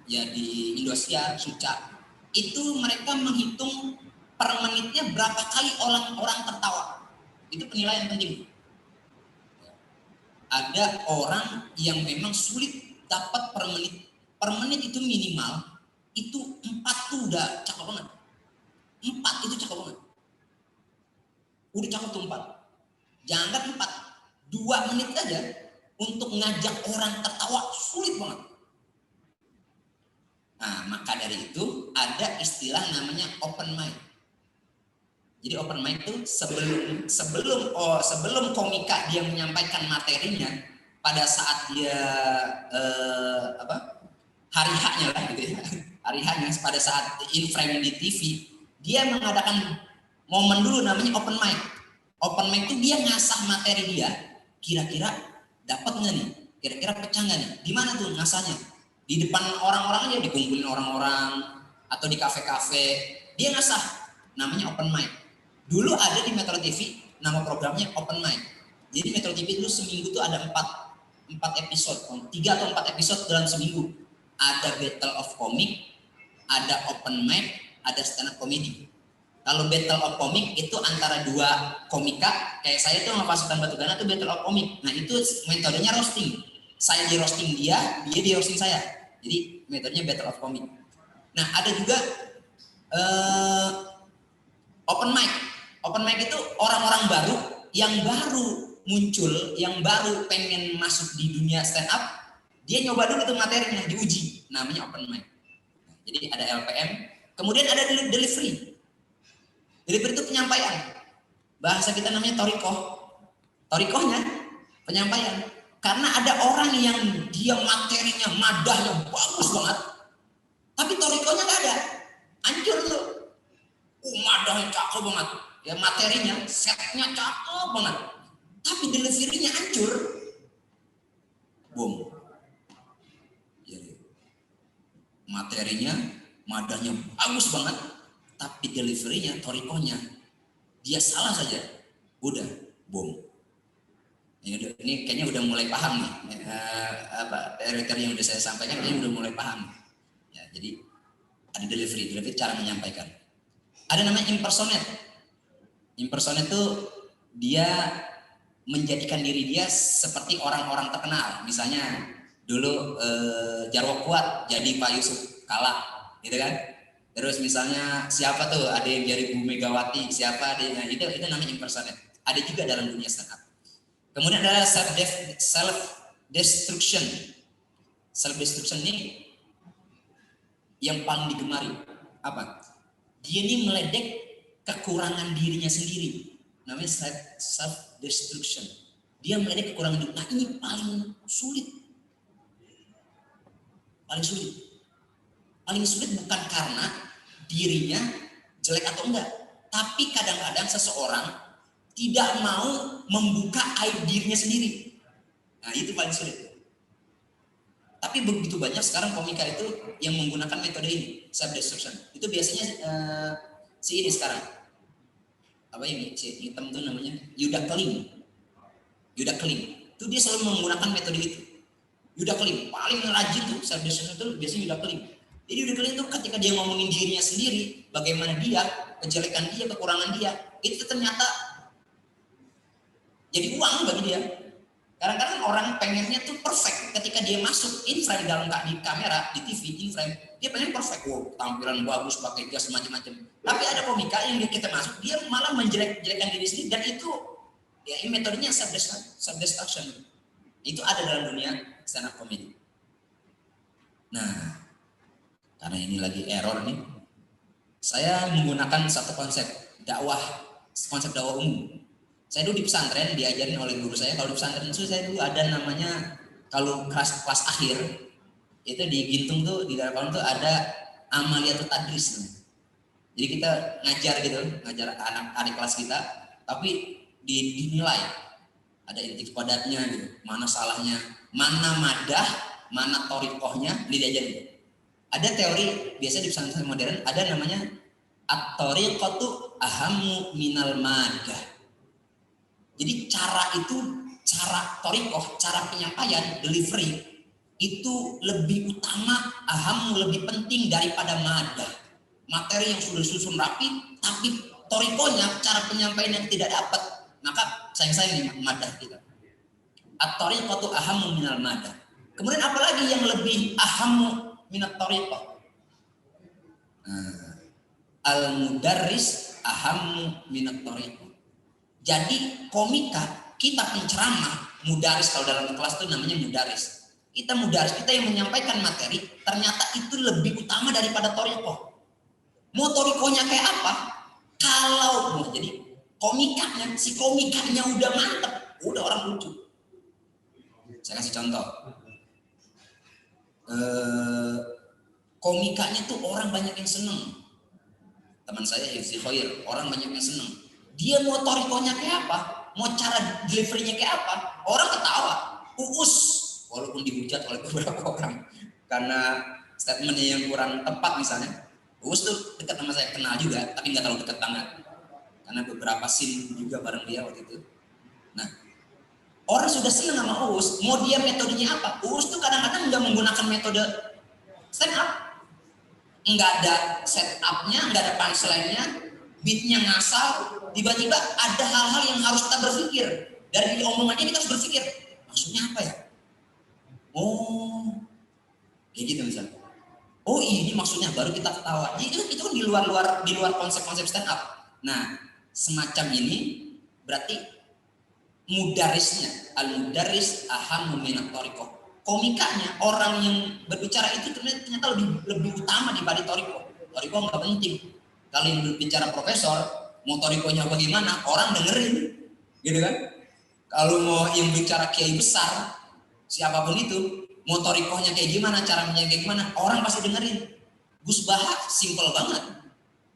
ya di Indosiar, Suca, itu mereka menghitung per menitnya berapa kali orang tertawa. Itu penilaian penting. Ada orang yang memang sulit dapat per menit. Per menit itu minimal, itu 4 tuh udah cakep banget. 4 itu cakep banget. Udah cakep tuh 4. Jangan 4, 2 menit aja untuk ngajak orang tertawa sulit banget. Nah, maka dari itu ada istilah namanya open mic. Jadi open mic itu sebelum komika dia menyampaikan materinya, pada saat dia hari H-nya lah gitu ya. Hari H-nya pada saat in frame di TV, dia mengadakan momen dulu namanya open mic. Open mic itu dia ngasah materi dia, kira-kira dapat nggak nih? Kira-kira pecah nggak nih? Gimana tuh ngasahnya? Di depan orang-orang aja, dikumpulin orang-orang atau di kafe-kafe, dia ngasah, namanya open mic. Dulu ada di Metro TV, nama programnya Open Mic. Jadi Metro TV dulu seminggu tuh ada 4 episode, 3 atau 4 episode dalam seminggu. Ada Battle of Comic, ada Open Mic, ada stand up comedy. Kalau Battle of Comic itu antara 2 komika, kayak saya tuh sama Pasukan Batu Gana tuh Battle of Comic. Nah itu metodenya roasting. Saya di roasting dia di roasting saya. Jadi metodenya Battle of Comic. Nah ada juga Open Mic. Open mic itu orang-orang baru yang baru muncul, yang baru pengen masuk di dunia stand up, dia nyoba dulu tuh materinya, diuji, namanya open mic. Jadi ada LPM, kemudian ada delivery. Delivery itu penyampaian. Bahasa kita namanya torikoh. Torikohnya penyampaian. Karena ada orang yang dia materinya, madahnya bagus banget, tapi torikohnya nggak ada, hancur tuh. Madahnya cakep banget. Ya materinya, setnya cakep banget, tapi delivery-nya hancur. Boom. Jadi, materinya, madahnya bagus banget, tapi delivery-nya, torikohnya, dia salah saja, udah, boom. Ini kayaknya udah mulai paham nih, teori yang udah saya sampaikan, kayaknya udah mulai paham. Ya, jadi ada delivery cara menyampaikan. Ada namanya impersonate. Impersonate itu dia menjadikan diri dia seperti orang-orang terkenal. Misalnya dulu Jarwo Kuat jadi Pak Yusuf Kala, gitu kan? Terus misalnya siapa tuh? Ada yang jadi Bu Megawati, siapa? Nah, itu namanya impersonate. Ada juga dalam dunia stand up. Kemudian ada self destruction. Self destruction ini yang paling digemari apa? Dia ini meledek kekurangan dirinya sendiri, namanya self destruction. Dia meledek kekurangan diri. Nah ini paling sulit. Paling sulit bukan karena dirinya jelek atau enggak, tapi kadang-kadang seseorang tidak mau membuka aib dirinya sendiri. Nah itu paling sulit. Tapi begitu banyak sekarang komika itu yang menggunakan metode ini, self destruction. Itu biasanya si ini sekarang apa ini si hitam itu namanya Yuda Keling itu dia selalu menggunakan metode itu. Yuda Kelim paling rajin tuh self destruction itu biasanya Yuda Kelim. Jadi Yuda Kelim tuh ketika dia ngomongin dirinya sendiri, bagaimana dia, kejelekan dia, kekurangan dia, itu ternyata jadi uang bagi dia. Kadang-kadang orang pengennya tuh perfect ketika dia masuk in frame di kamera, di TV in frame, dia pengen perfect, wow, tampilan bagus, pakai jas macam-macam. Tapi ada komika yang kita masuk, dia malah menjelek-jelekan diri sendiri, dan itu ya ini metodenya self destruction. Itu ada dalam dunia stand up comedy. Nah, karena ini lagi error nih, saya menggunakan satu konsep dakwah umum. Saya dulu di pesantren diajarin oleh guru saya, kalau di pesantren itu saya dulu ada namanya, kalau kelas akhir itu di Gintung tuh di Darapalem tuh ada amaliatul tadris. Jadi kita ngajar anak-adik kelas kita, tapi dinilai ada intik padatnya gitu, mana salahnya, mana madah, mana torikohnya, diajarin. Ada teori biasa di pesantren modern ada namanya at-tariqatu ahammu minal madah. Jadi cara torikoh, cara penyampaian, delivery itu lebih utama, ahammu lebih penting daripada madah. Materi yang sudah disusun rapi, tapi torikohnya, cara penyampaian yang tidak dapat, maka sayang nih madah kita. At-tariqatu ahammu minal madah. Kemudian apalagi yang lebih ahammu minat tariqah? Al-mudarris ahammu minat tariqah. Jadi komika, kita penceramah, mudaris, kalau dalam kelas itu namanya mudaris. Kita mudaris, kita yang menyampaikan materi, ternyata itu lebih utama daripada torikoh. Mau torikohnya kayak apa? Kalau jadi komikanya, si komikanya udah mantep, udah orang lucu. Saya kasih contoh. Komikanya tuh orang banyak yang seneng. Teman saya Hifzi Khair, orang banyak yang seneng. Dia mau torikohnya kayak apa, mau cara deliverynya kayak apa, orang ketawa, Uus, walaupun dihujat oleh beberapa orang karena statementnya yang kurang tepat misalnya. Uus tuh dekat sama saya, kenal juga, tapi nggak terlalu dekat banget, karena beberapa scene juga bareng dia waktu itu. Nah, orang sudah senang sama Uus, mau dia metodenya apa? Uus tuh kadang-kadang nggak menggunakan metode stand up, nggak ada setupnya, nggak ada punchline-nya, beatnya ngasal, tiba-tiba ada hal-hal yang harus kita berpikir. Dari omongannya kita harus berpikir, maksudnya apa ya? Oh, kayak gitu misalnya. Oh ini maksudnya, baru kita ketawa. Jadi itu kan di luar konsep-konsep stand up. Nah, semacam ini berarti mudarisnya, al-mudaris ahammu minat torikoh. Komikanya, orang yang berbicara itu ternyata lebih utama dibanding torikoh. Torikoh nggak penting. Kalau yang berbicara profesor, mau torikohnya bagaimana, orang dengerin, gitu kan? Kalau mau yang bicara kiai besar, siapapun itu, mau torikohnya kayak gimana, caranya kayak gimana, orang pasti dengerin. Gus Baha simpel banget,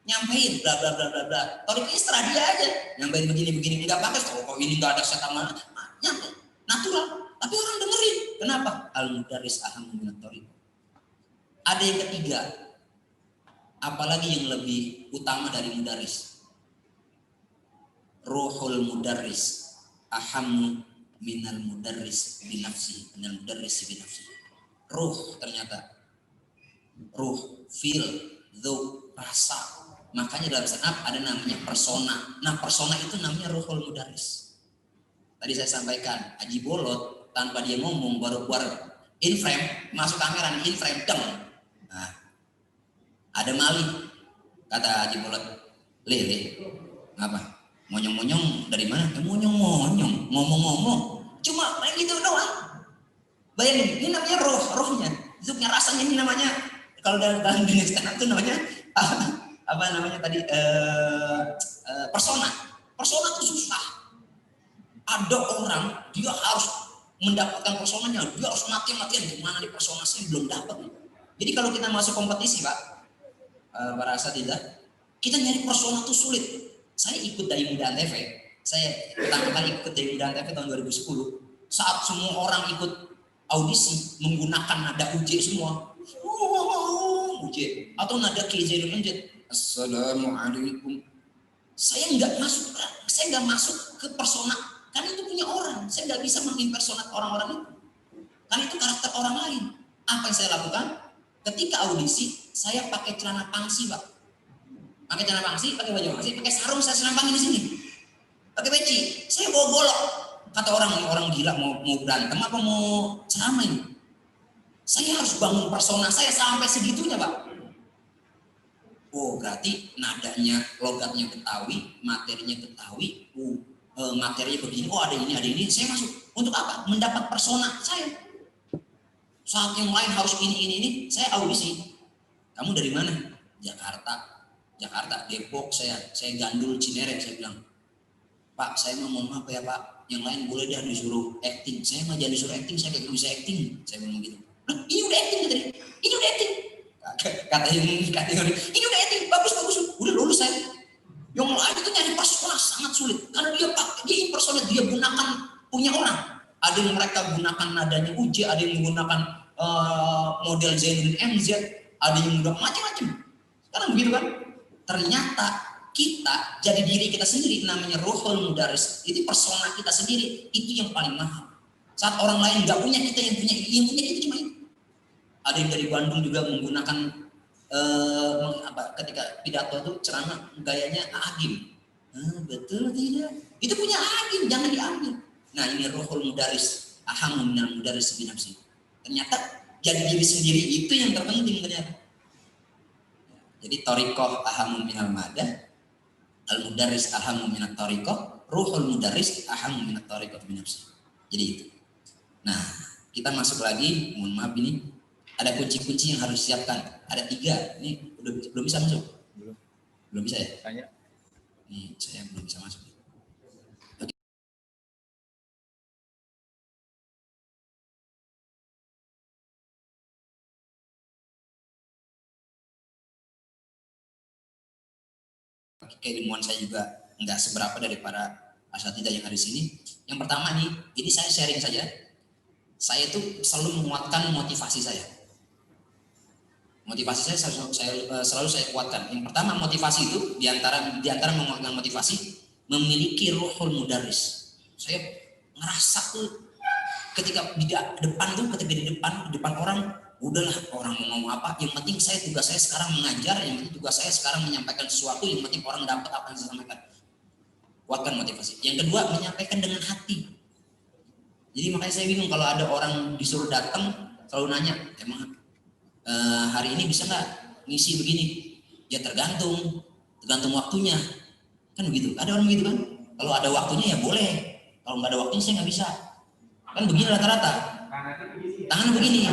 nyampein bla bla bla bla bla. Torikohnya setelah dia aja, nyampein begini, nggak pakai kok ini nggak ada setan mana, nyampe, natural. Tapi orang dengerin, kenapa? Al-mudaris ahammu minat torikoh. Ada yang ketiga. Apalagi yang lebih utama dari mudaris, ruhul mudaris ahammu minal mudaris binafsi, minal mudaris binafsi. Ruh, ternyata ruh, feel, dhauq, rasa. Makanya dalam stand up ada namanya persona. Nah, persona itu namanya ruhul mudaris. Tadi saya sampaikan, Haji Bolot tanpa dia ngomong, baru keluar in frame, masuk kamera in frame, deng. Nah, ada maling, kata Haji Bolot, lele, ngapa? Monyong-monyong dari mana? Monyong-monyong, ngomong-ngomong, cuma kayak gitu doang. Bayangin, ini namanya rohnya, itu punya rasanya, ini namanya, kalau dalam dunia stand up itu namanya apa namanya tadi, persona. Persona itu susah. Ada orang dia harus mendapatkan personanya, dia harus mati-matian gimana nih persona saya belum dapat. Jadi kalau kita masuk kompetisi, Pak, para asatidzah, kita nyari persona tuh sulit. Saya ikut Dai Muda Antv. Saya pertama kali ikut Dai Muda Antv tahun 2010. Saat semua orang ikut audisi menggunakan nada UJ semua. UJ atau nada KJ Unjet. Assalamualaikum. Saya nggak masuk ke persona, karena itu punya orang. Saya nggak bisa mengimpersonat orang-orang itu. Kan itu karakter orang lain. Apa yang saya lakukan? Ketika audisi, saya pakai celana pangsi, Pak. Pakai celana pangsi, pakai baju pangsi, pakai sarung saya selampangin di sini. Pakai peci, saya bawa golok. Kata orang gila mau berantem apa mau ceramah ini? Saya harus bangun persona saya sampai segitunya, Pak. Oh, berarti nadanya, logatnya Betawi, materinya Betawi, materinya begini, oh ada ini, saya masuk. Untuk apa? Mendapat persona saya. Saat yang lain harus ini, saya audisi. Kamu dari mana? Jakarta, Depok, saya Gandul, Cinere, saya bilang. Pak, saya mau ngomong apa ya Pak? Yang lain boleh dia disuruh acting. Saya nggak jadi disuruh acting, saya kayak bisa acting. Saya ngomong gitu. Loh, ini udah acting tadi. Ini udah acting. Kata ini udah acting, bagus. Udah lulus saya. Yang lain itu nyari persona sangat sulit. Karena dia impersonate, dia gunakan punya orang. Ada yang mereka gunakan nadanya Uji, ada yang menggunakan model Zainuddin MZ, ada yang udah macam-macam. Sekarang begitu kan? Ternyata kita jadi diri kita sendiri, namanya Ruhul Mudaris. Itu persona kita sendiri, itu yang paling mahal. Saat orang lain nggak punya, kita yang punya kita cuma itu. Ada yang dari Bandung juga menggunakan ketika pidato itu ceramah gayanya Agim. Betul tidak? Itu punya Agim, jangan diambil. Nah ini Ruhul Mudaris, ahamu minal mudaris binafsi. Ternyata jadi diri sendiri itu yang terpenting ternyata. Jadi Thariqah ahamu minal madah, al-mudaris ahamu minat Thariqah, Ruhul Mudaris ahamu minat Thariqah binafsi. Jadi itu. Nah kita masuk lagi, mohon maaf ini ada kunci-kunci yang harus disiapkan. Ada 3. Ini belum bisa masuk. Belum bisa ya? Tanya. Nih saya belum bisa masuk. Keilmuan saya juga enggak seberapa dari para asatidzah yang ada di sini. Yang pertama nih, ini saya sharing saja. Saya itu selalu menguatkan motivasi saya. Motivasi saya selalu saya kuatkan. Yang pertama motivasi itu diantara menguatkan motivasi memiliki Ruhul Mudaris. Saya ngerasa tuh ketika di depan orang, udahlah orang mau ngomong apa, yang penting tugas saya sekarang mengajar, yang penting tugas saya sekarang menyampaikan sesuatu, yang penting orang dapat apa yang saya sampaikan. Kuatkan motivasi. Yang kedua, menyampaikan dengan hati. Jadi makanya saya bingung kalau ada orang disuruh datang selalu nanya, emang hari ini bisa nggak ngisi begini? Ya tergantung waktunya, kan begitu. Ada orang begitu kan? Kalau ada waktunya ya boleh, kalau nggak ada waktunya saya nggak bisa. Kan begini rata-rata. Tangan begini.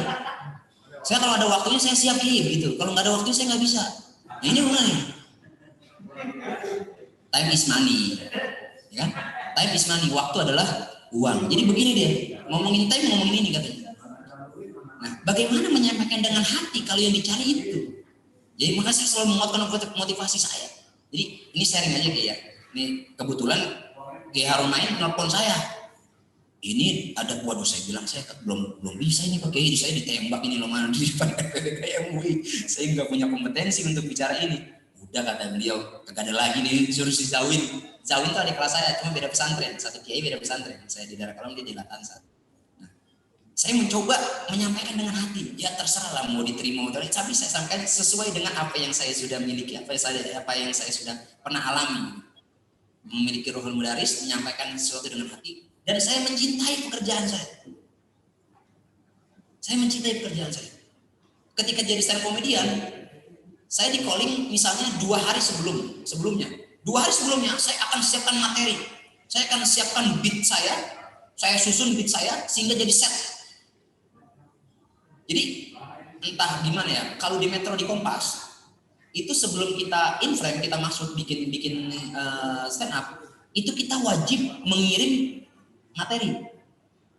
Saya kalau ada waktunya saya siap gitu. Kalau nggak ada waktunya saya nggak bisa. Nah, ini gimana nih? Time is money, ya kan? Time is money. Waktu adalah uang. Jadi begini dia, ngomongin time, ngomongin ini katanya. Nah, bagaimana menyampaikan dengan hati kalau yang dicari itu? Jadi makanya saya selalu menguatkan motivasi saya. Jadi ini sharing aja kayak ya. Ini kebetulan Kiai Harunain nelpon saya. Ini ada, waduh saya bilang saya belum bisa ini pakai ini, saya ditembak ini loh mana di depan kayak MUI. Saya nggak punya kompetensi untuk bicara ini. Udah kata beliau, kagak ada lagi nih suruh si Zawin. Zawin itu adik kelas saya, cuma beda pesantren. Satu kiai beda pesantren. Saya di Darul Kalam, dia di Latansa. Nah, saya mencoba menyampaikan dengan hati. Ya terserah lah mau diterima atau tidak, tapi saya sampaikan sesuai dengan apa yang saya sudah miliki, apa yang saya sudah pernah alami. Memiliki Ruhul Mudaris, menyampaikan sesuatu dengan hati. Dan saya mencintai pekerjaan saya. Saya mencintai pekerjaan saya. Ketika jadi stand komedian, saya di calling misalnya 2 hari sebelumnya. 2 hari sebelumnya saya akan siapkan materi. Saya akan siapkan beat saya susun beat saya sehingga jadi set. Jadi entah gimana ya, kalau di Metro di Kompas itu sebelum kita in frame, kita masuk bikin stand up, itu kita wajib mengirim materi.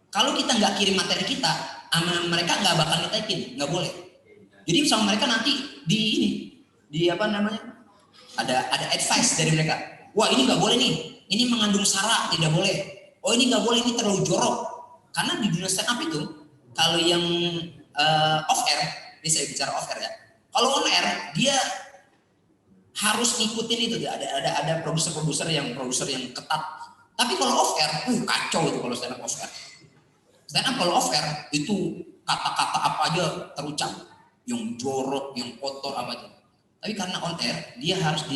Kalau kita nggak kirim materi kita, mereka nggak bakal ngetekin, nggak boleh. Jadi sama mereka nanti di apa namanya, ada advice dari mereka. Wah ini nggak boleh nih, ini mengandung sara, tidak boleh. Oh ini nggak boleh, ini terlalu jorok. Karena di dunia stand up itu, kalau yang off air, ini saya bicara off air ya. Kalau on air dia harus ngikutin itu, ada produser yang ketat. Tapi kalau off air, kacau itu kalau stand up off air. Stand up kalau off air itu kata-kata apa aja terucap, yang jorok, yang kotor apa aja. Tapi karena on air dia harus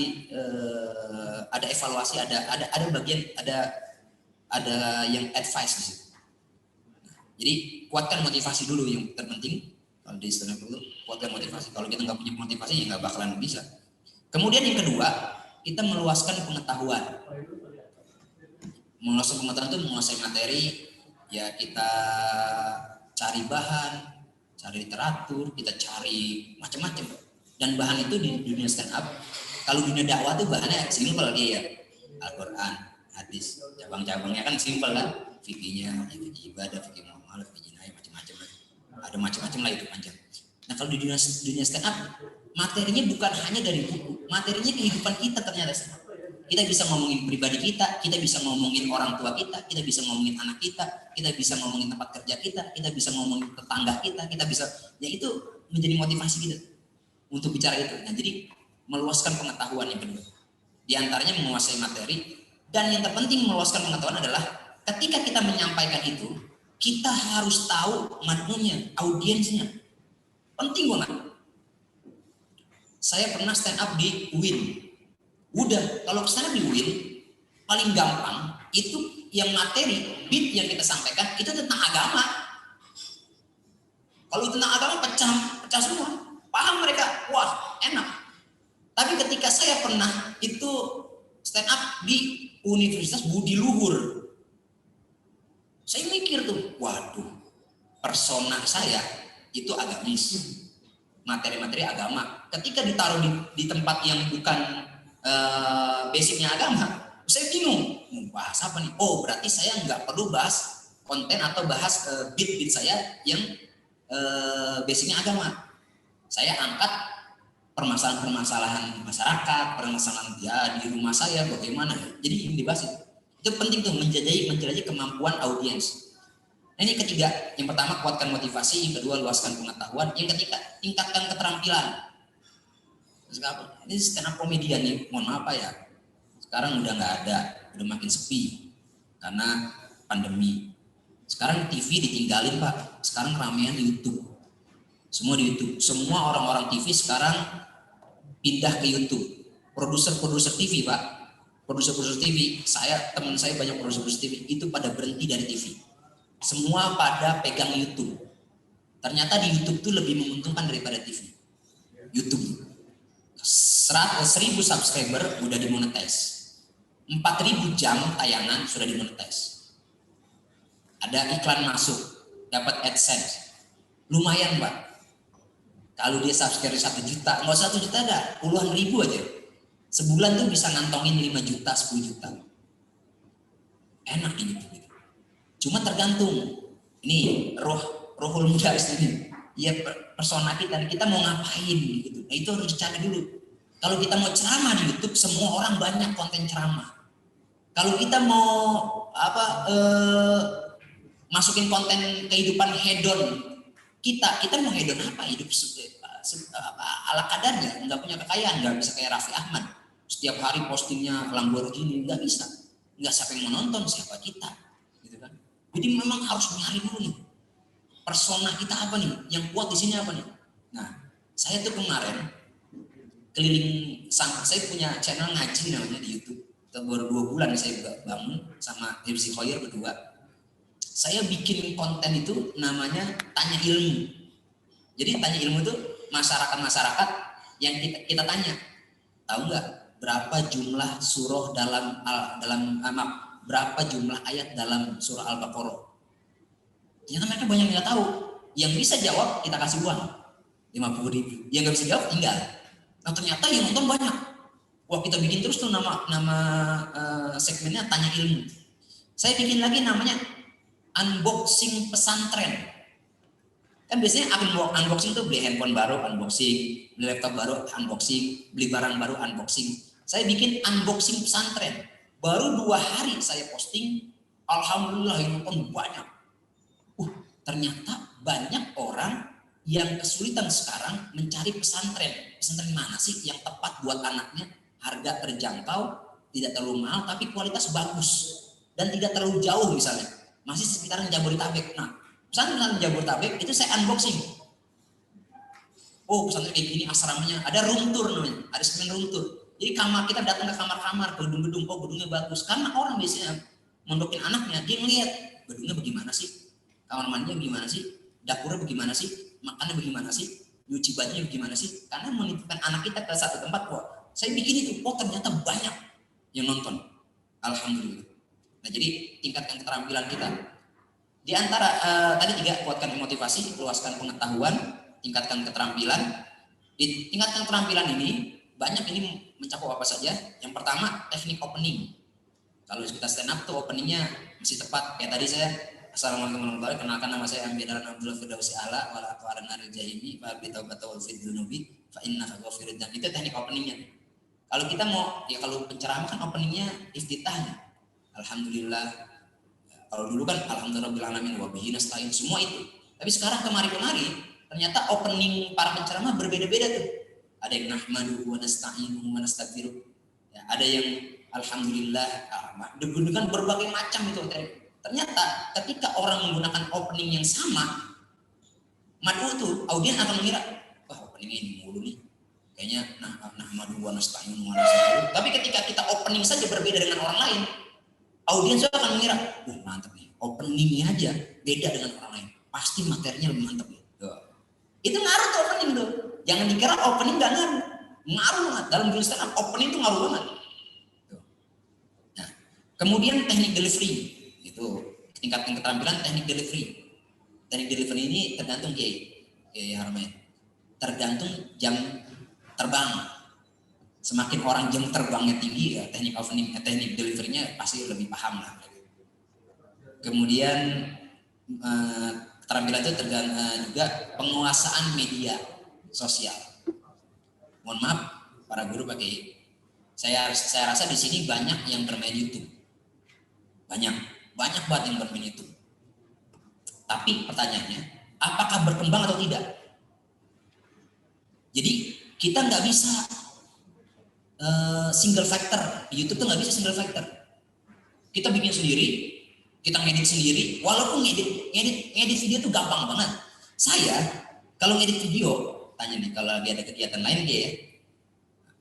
ada evaluasi, ada bagian, ada yang advice di situ. Jadi kuatkan motivasi dulu yang terpenting. Kalau di stand up dulu kuatkan motivasi. Kalau kita nggak punya motivasi ya nggak bakalan bisa. Kemudian yang kedua, kita meluaskan pengetahuan. Meluaskan pengetahuan itu menguasai materi, ya kita cari bahan, cari literatur, kita cari macam-macam. Dan bahan itu di dunia stand up, kalau dunia dakwah tuh bahannya simpel dia ya, Al-Quran, hadis, cabang-cabangnya kan simpel kan, fikihnya, fikih ibadah, fikih muamalah, fikih jinayah, macam-macam lah, ada macam-macam lah itu panjang. Nah kalau di dunia stand up, materinya bukan hanya dari buku, materinya kehidupan kita ternyata. Kita bisa ngomongin pribadi kita bisa ngomongin orang tua kita bisa ngomongin anak kita bisa ngomongin tempat kerja kita bisa ngomongin tetangga kita bisa, ya itu menjadi motivasi kita untuk bicara itu. Nah jadi meluaskan pengetahuan yang kedua, di antaranya menguasai materi, dan yang terpenting meluaskan pengetahuan adalah ketika kita menyampaikan itu, kita harus tahu madmunya, audiensnya, penting banget. Saya pernah stand up di UIN. Udah, kalau kesana di UIN paling gampang itu yang materi beat yang kita sampaikan itu tentang agama. Kalau tentang agama pecah semua, paham mereka, wah enak. Tapi ketika saya pernah itu stand up di Universitas Budi Luhur, saya mikir tuh, waduh, persona saya itu agamis, materi-materi agama. Ketika ditaruh di tempat yang bukan basicnya agama, saya bingung mau bahas apa nih. Oh berarti saya nggak perlu bahas konten atau bahas beat saya yang basicnya agama. Saya angkat permasalahan masyarakat, permasalahan ya di rumah saya bagaimana. Jadi yang dibahas itu penting tuh, menjelajahi kemampuan audiens. Nah, ini ketiga, yang pertama kuatkan motivasi, yang kedua luaskan pengetahuan, yang ketiga tingkatkan keterampilan. Ini stand up komedian nih, mohon maaf ya, sekarang udah nggak ada, udah makin sepi karena pandemi. Sekarang TV ditinggalin Pak, sekarang ramean di YouTube, semua di YouTube. Semua orang-orang TV sekarang pindah ke YouTube. Produser TV Pak, produser TV, teman saya banyak produser TV itu pada berhenti dari TV, semua pada pegang YouTube. Ternyata di YouTube tuh lebih menguntungkan daripada TV. YouTube 100.000 subscriber udah dimonetize, 4.000 jam tayangan sudah dimonetize, ada iklan masuk, dapat AdSense, lumayan Pak. Kalau dia subscriber 1 juta, nggak 1 juta, ada puluhan ribu aja, sebulan tuh bisa ngantongin 5 juta, 10 juta, enak ini tuh. Cuma tergantung ini rohul mudaris ini, ya persona kita mau ngapain gitu. Nah itu harus dicari dulu. Kalau kita mau ceramah di YouTube, semua orang banyak konten ceramah. Kalau kita mau masukin konten kehidupan hedon, kita mau hedon apa? Hidup ala kadarnya, nggak punya kekayaan, nggak bisa kayak Raffi Ahmad. Setiap hari postingnya Lamborghini, nggak bisa. Nggak siapa yang menonton, siapa kita, gitu kan? Jadi memang harus nyari dulu nih, persona kita apa nih, yang kuat di sini apa nih. Nah, saya tuh kemarin keliling, saya punya channel ngaji namanya di YouTube. Baru 2 bulan saya bangun sama MC Khoir berdua. Saya bikin konten itu namanya Tanya Ilmu. Jadi Tanya Ilmu itu masyarakat yang kita tanya, tahu nggak berapa jumlah surah berapa jumlah ayat dalam surah Al-Baqarah? Ternyata mereka banyak yang nggak tahu. Yang bisa jawab kita kasih uang 50.000. Yang nggak bisa jawab tinggal. Nah ternyata yang nonton banyak. Wah kita bikin terus tuh nama segmennya Tanya Ilmu. Saya bikin lagi namanya Unboxing Pesantren. Kan biasanya unboxing tuh beli handphone baru unboxing, beli laptop baru unboxing, beli barang baru unboxing. Saya bikin Unboxing Pesantren. Baru 2 hari saya posting, alhamdulillah yang nonton banyak. Ternyata banyak orang yang kesulitan sekarang mencari pesantren. Pesantren mana sih yang tepat buat anaknya, harga terjangkau, tidak terlalu mahal tapi kualitas bagus dan tidak terlalu jauh, misalnya masih sekitaran Jabodetabek. Nah Pesantren Jabodetabek itu saya unboxing. Oh, pesantren kayak gini asramanya, ada room tour namanya, ada semen room tour. Jadi kamar kita datang ke kamar-kamar, ke gedung-gedung, oh gedungnya bagus. Karena orang biasanya mondokin anaknya, dia ngeliat gedungnya bagaimana sih, kamar mandinya bagaimana sih, dapurnya bagaimana sih, makannya bagaimana sih, nyuci bajunya bagaimana sih. Karena menitipkan anak kita ke satu tempat, kok saya bikin itu, oh ternyata banyak yang nonton. Alhamdulillah. Nah jadi tingkatkan keterampilan kita. Di antara tadi 3, kuatkan motivasi, luaskan pengetahuan, tingkatkan keterampilan. Di tingkatkan keterampilan ini banyak ini mencakup apa saja. Yang pertama teknik opening. Kalau kita stand up tuh openingnya mesti tepat. Kayak tadi saya assalamualaikum warahmatullahi wabarakatuh, kenalkan nama saya Ambidaran Abdullah Firdausi Ala wala aqwalan naril jahimi fa bi taubatu wal fid dunubi fa inna ghafirud dzam. Itu teknik openingnya. Kalau kita mau ya kalau penceramah kan openingnya iftitahnya. Alhamdulillah. Kalau dulu kan alhamdulillahirabbil alamin wa bihi nasta'in, semua itu. Tapi sekarang kemari-kemari ternyata opening para penceramah berbeda-beda tuh. Ada yang nahmaduhu wa nasta'inuhu wa nastaghfiruh. Ya, ada yang alhamdulillah, dengan berbagai macam itu. Ternyata ketika orang menggunakan opening yang sama, madu tuh audien akan mengira, wah openingnya ini mulu nih. Kayaknya nahmaduhu wa nasta'inuhu wa nastaghfiruh. Tapi ketika kita opening saja berbeda dengan orang lain, audiens akan mengira, mantap nih, openingnya aja beda dengan orang lain, pasti materinya lebih mantap nih. Itu ngaruh tuh opening tuh. Jangan dikira opening gak ngaruh, ngaruh banget. Dalam dunia stand up opening tuh ngaruh banget. Nah, kemudian teknik delivery, itu tingkatkan keterampilan teknik delivery. Teknik delivery ini tergantung tergantung jam terbang. Semakin orang jam terbangnya tinggi, ya teknik opening, teknik delivery-nya pasti lebih paham lah. Kemudian keterampilan itu juga penguasaan media sosial. Mohon maaf, para guru pakai. Saya rasa di sini banyak yang bermain YouTube, banyak banget yang bermain YouTube. Tapi pertanyaannya, apakah berkembang atau tidak? Jadi kita nggak bisa single factor. Di YouTube tuh nggak bisa single factor. Kita bikin sendiri, kita ngedit sendiri. Walaupun ngedit video tuh gampang banget. Saya kalau ngedit video, tanya nih kalau lagi ada kegiatan lain dia ya,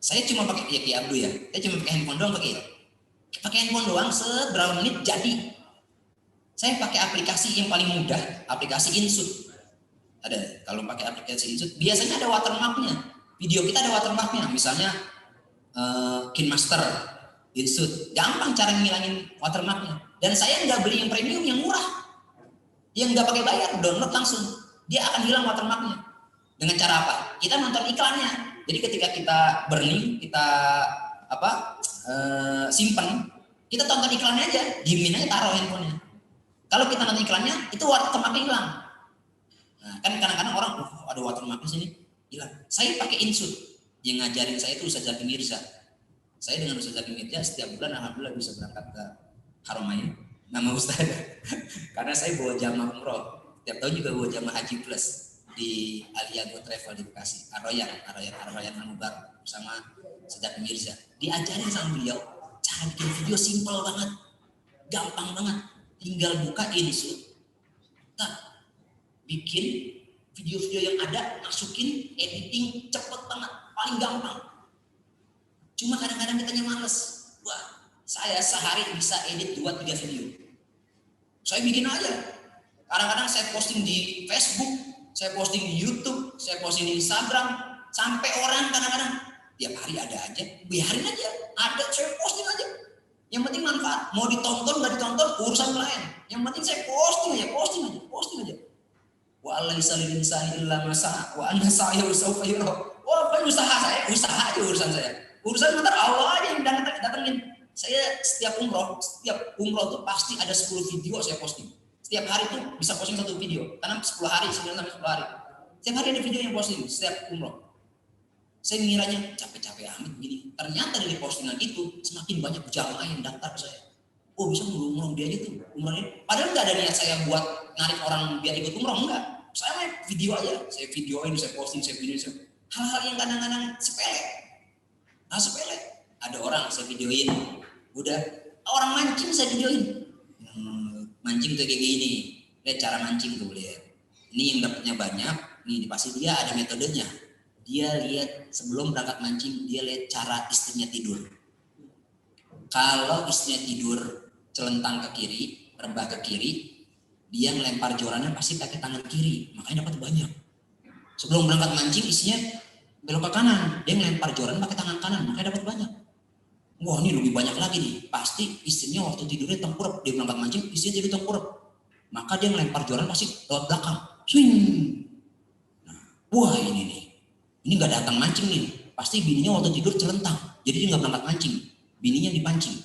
saya cuma pakai ya Abdu ya. Saya cuma pakai handphone doang, pakai handphone doang, seberapa menit jadi. Saya pakai aplikasi yang paling mudah, aplikasi InShoot. Ada kalau pakai aplikasi InShoot, biasanya ada watermarknya. Video kita ada watermarknya, misalnya KineMaster, InShoot, gampang cara ngilangin watermarknya. Dan saya nggak beli yang premium, yang murah, yang nggak pakai bayar, download langsung, dia akan hilang watermarknya. Dengan cara apa? Kita nonton iklannya. Jadi ketika kita burning, kita simpan, kita tonton iklannya aja, diemin aja, taruh handphonenya. Kalau kita nonton iklannya, itu watermarknya hilang. Nah, kan kadang-kadang orang, ada watermarknya sini, hilang. Saya pakai InShoot. Yang ngajarin saya itu Ustaz Zaki Mirza. Saya dengan Ustaz Zaki Mirza setiap bulan alhamdulillah bisa berangkat ke Haramain, nama Ustaz. Karena saya bawa jamaah umroh. Tiap tahun juga bawa jamaah haji plus di Aliago Travel di Bekasi. Arroyan Anubar bersama Ustaz Zaki Mirza. Diajarin sama beliau cara bikin video simpel banget, gampang banget. Tinggal buka InShoot, bikin video-video yang ada, masukin, editing, cepet banget, paling gampang. Cuma kadang-kadang kitanya males. Wah, saya sehari bisa edit 2-3 video. Saya bikin aja. Kadang-kadang saya posting di Facebook, saya posting di YouTube, saya posting di Instagram, sampai orang kadang-kadang tiap hari ada aja, biarin aja, ada, saya posting aja. Yang penting manfaat, mau ditonton nggak ditonton urusan lain. Yang penting saya posting aja. Wa laisa lil insani illa ma sa'a wa anna sa'yahu sawfa yura. Wah, usaha aja urusan saya. Urusan bentar Allah aja yang datengin. Saya setiap umroh tuh pasti ada 10 video saya posting. Setiap hari tuh bisa posting 1 video. Karena 10 hari, 9 sampai 10 hari. Setiap hari ada video yang posting setiap umroh. Saya ngiranya capek-capek amat begini. Ternyata dari postingan itu semakin banyak jamaah yang daftar ke saya. Oh, bisa umroh dia aja tuh. Umrohnya. Padahal nggak ada niat saya buat narik orang biar ikut umroh, enggak. Saya main video aja. Saya videoin, saya posting, saya video. Hal-hal yang kadang-kadang sepele. Ada orang saya videoin. Udah. Orang mancing saya videoin. Mancing tuh kayak gini. Lihat cara mancing tuh, lihat. Ini yang dapatnya banyak, nih pasti dia ada metodenya. Dia lihat sebelum berangkat mancing, dia lihat cara istrinya tidur. Kalau istrinya tidur celentang ke kiri, rebah ke kiri, dia ngelempar jorannya pasti pakai tangan kiri, makanya dapat banyak. Sebelum berangkat mancing, istrinya belok ke kanan, dia ngelempar joran pakai tangan kanan, makanya dapat banyak. Wah, ini lebih banyak lagi nih. Pasti istrinya waktu tidurnya tengkurap, dia berangkat mancing, istrinya jadi tengkurap. Maka dia ngelempar joran pasti lewat belakang. Swing. Nah, wah ini nih. Ini nggak datang mancing nih. Pasti bininya waktu tidur celentang. Jadi dia nggak berangkat mancing. Bininya dipancing.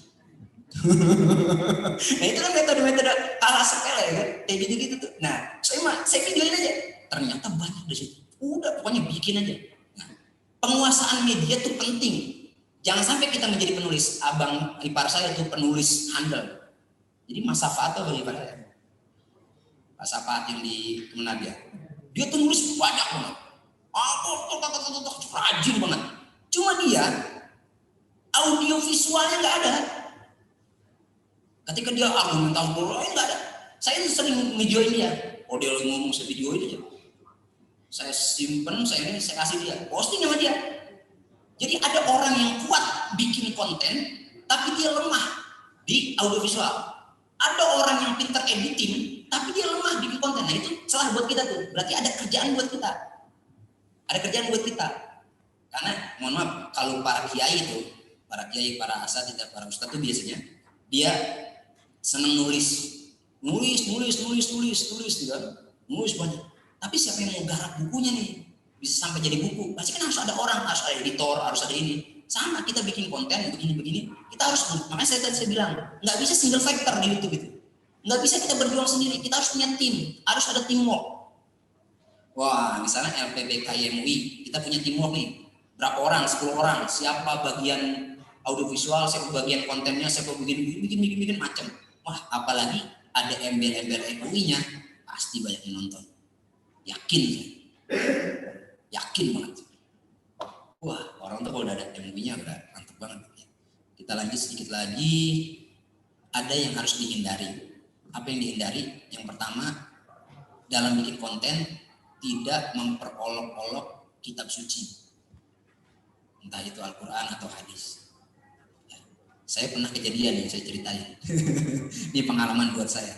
Nah itu kan metode-metode kalah sepele kan. Kayak gitu-gitu tuh. Nah, saya videoin aja. Ternyata banyak di situ. Udah pokoknya bikin aja. Nah, penguasaan media tuh penting. Jangan sampai kita menjadi penulis. Abang ipar saya tuh penulis handal. Jadi Mas Safaat abang ipar saya. Mas Safaat yang di Kemenaga. Dia tuh nulis banyak banget. Rajin banget. Cuma dia audio visualnya nggak ada. Ketika dia argumentasi nggak ada. Saya sering videoin dia. Oh dia ngomong saya videoin aja. Saya simpen, saya kasih dia. Posting sama dia. Jadi ada orang yang kuat bikin konten, tapi dia lemah di audiovisual. Ada orang yang pintar editing, tapi dia lemah bikin konten. Nah itu salah buat kita tuh. Berarti ada kerjaan buat kita. Ada kerjaan buat kita. Karena mohon maaf, kalau para kiai itu, para kiai, para asatidz, para ustadz itu biasanya dia senang nulis gitu kan, nulis banyak. Tapi siapa yang mau garap bukunya nih? Bisa sampai jadi buku, pasti kan harus ada orang, harus ada editor, harus ada ini. Sama kita bikin konten begini, kita harus, makanya saya bilang, nggak bisa single factor di YouTube itu. Nggak bisa kita berjuang sendiri, kita harus punya tim, harus ada teamwork. Wah, misalnya LPBK MUI, kita punya teamwork nih. Berapa orang, 10 orang, siapa bagian audiovisual, siapa bagian kontennya, siapa bikin macam. Wah, apalagi ada embel-embel MUI-nya, pasti banyak yang nonton. Yakin banget. Wah, orang tuh kalau udah ada MUI-nya udah mantap banget. Kita lanjut sedikit lagi. Ada yang harus dihindari. Apa yang dihindari? Yang pertama, dalam bikin konten tidak memperolok-olok kitab suci. Entah itu Al-Quran atau hadis. Ya. Saya pernah kejadian yang saya ceritain. Ini pengalaman buat saya.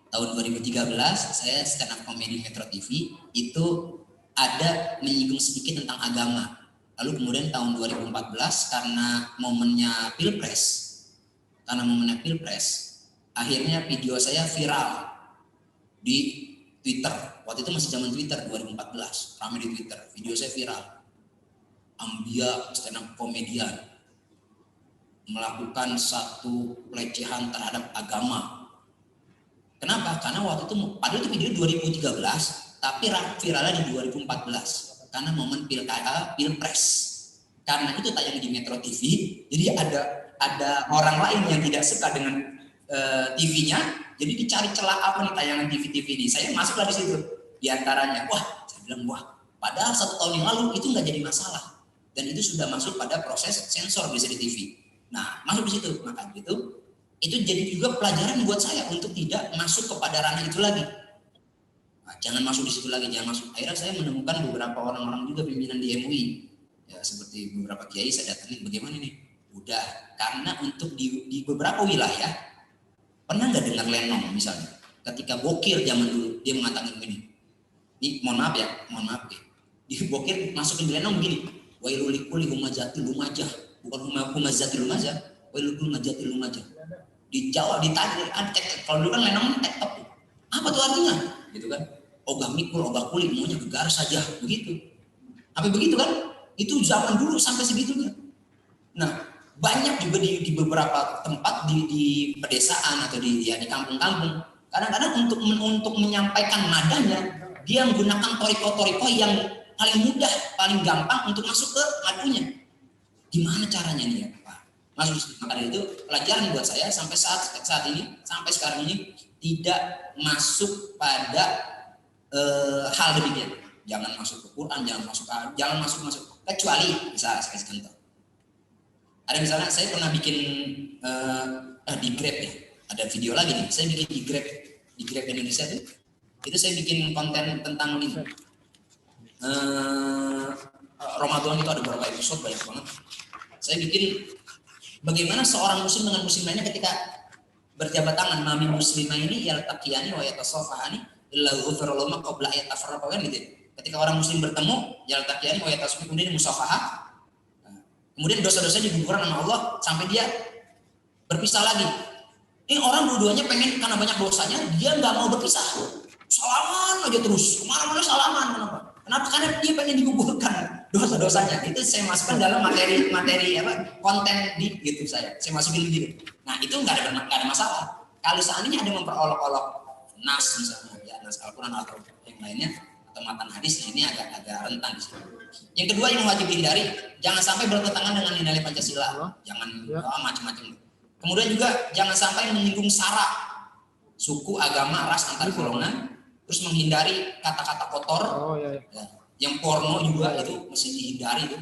Tahun 2013 saya stand up comedy Metro TV itu ada menyinggung sedikit tentang agama. Lalu kemudian tahun 2014 karena momennya Pilpres, akhirnya video saya viral di Twitter. Waktu itu masih zaman Twitter 2014, ramai di Twitter. Video saya viral. Ambia stand up komedian melakukan satu pelecehan terhadap agama. Kenapa? Karena waktu itu, padahal itu video 2013, tapi viralnya di 2014 karena momen Pilpres. Karena itu tayang di Metro TV, jadi ada orang lain yang tidak suka dengan TV-nya, jadi dicari celah apa nih tayangan TV ini. Saya masuklah di situ. Di antaranya, saya bilang padahal 1 tahun yang lalu itu nggak jadi masalah, dan itu sudah masuk pada proses sensor bisa di TV. Nah, masuk di situ, maka itu jadi juga pelajaran buat saya untuk tidak masuk kepada ranah itu lagi. Nah, jangan masuk di situ lagi, jangan masuk. Akhirnya saya menemukan beberapa orang-orang juga pimpinan di MUI, ya seperti beberapa kiai saya datangin, bagaimana nih? Udah, karena untuk di beberapa wilayah, pernah nggak dengar Lenong misalnya? Ketika Bokir zaman dulu, dia mengatakan begini. Ini mohon maaf ya. Di Bokir masukin di Lenong begini. Wailulikuli humazatil lumajah, bukan humazatil lumajah, wailulikuli humazatil lumajah. Di Jawa ditanya, kalau dulu kan Lenong tektok. Apa tuh artinya? Gitu kan? Ogah mikul, ogah kulit, maunya gegar saja, begitu. Apa begitu kan? Itu zaman dulu sampai segitunya. Nah, banyak juga di beberapa tempat di pedesaan atau di kampung-kampung. Kadang-kadang untuk menyampaikan nadanya, dia menggunakan toriko-toriko yang paling mudah, paling gampang untuk masuk ke madunya. Gimana caranya nih ya Pak? Maka itu pelajaran buat saya sampai saat ini, sampai sekarang ini tidak masuk pada hal demikian. Jangan masuk ke Quran, jangan masuk. Kecuali bisa saya kasih contoh. Ada misalnya saya pernah bikin di Grab ya. Ada video lagi nih. Saya bikin di Grab Indonesia tuh Itu saya bikin konten tentang ini. Ramadan itu ada beberapa episode, banyak banget. Saya bikin bagaimana seorang muslim dengan muslim lainnya ketika berjabat tangan, mami muslimah ini yaltaqiyani wa yatasafahani illa ghufira lahum qabla ayatafarraqa, kan gitu. Ketika orang muslim bertemu yaltaqiyani wa yatasafahani, kemudian musafahah. Kemudian dosa-dosa digugurkan sama Allah sampai dia berpisah lagi. Ini orang dua-duanya pengen, karena banyak dosanya dia nggak mau berpisah. Salaman aja terus, kemana-mana salaman. Kenapa? Karena dia pengen digugurkan dosa-dosanya. Itu saya masukkan dalam materi konten di YouTube saya. Saya masukin gitu. Nah itu nggak ada masalah. Kalau seandainya ada memperolok-olok nas misalnya, ya nas Al-Quran atau yang lainnya atau matan hadis, ini agak rentan di sini. Yang kedua yang wajib dihindari, jangan sampai bertentangan dengan nilai Pancasila. Jangan macam-macam. Kemudian juga jangan sampai menyinggung sara, suku, agama, ras, antar golongan. Terus menghindari kata-kata kotor. Ya. Yang porno juga itu mesti dihindari tuh.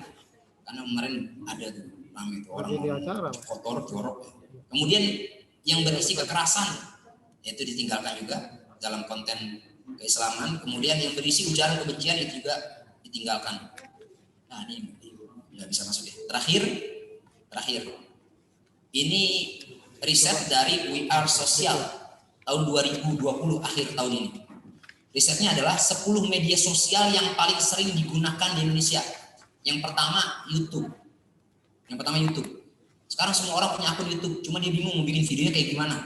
Karena kemarin ada tuh ramai itu orang kotor, jorok. Kemudian yang berisi kekerasan itu ditinggalkan juga dalam konten keislaman. Kemudian yang berisi ujaran kebencian itu juga ditinggalkan. Nah ini nggak bisa masuk ya. Terakhir. Ini riset dari We Are Social tahun 2020 akhir tahun ini. Risetnya adalah 10 media sosial yang paling sering digunakan di Indonesia. Yang pertama YouTube. Sekarang semua orang punya akun YouTube, cuma dia bingung mau bikin videonya kayak gimana.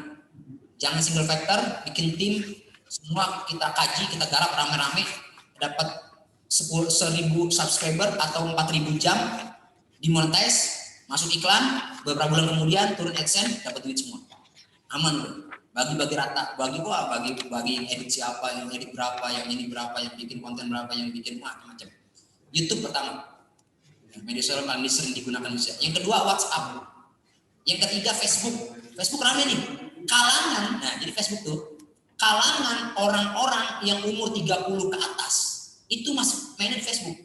Jangan single factor, bikin tim, semua kita kaji, kita garap rame-rame, dapat 10.000 subscriber atau 4.000 jam, dimonetize, masuk iklan, beberapa bulan kemudian turun AdSense, dapat duit semua. Aman bro. Bagi rata, bagi yang edit siapa, yang edit berapa, yang ini berapa, yang bikin konten berapa, yang bikin macam-macam. YouTube pertama, media sosial paling sering digunakan Indonesia. Yang kedua WhatsApp, yang ketiga Facebook rame nih, kalangan, nah jadi Facebook tuh, kalangan orang-orang yang umur 30 ke atas, itu masih mainin Facebook.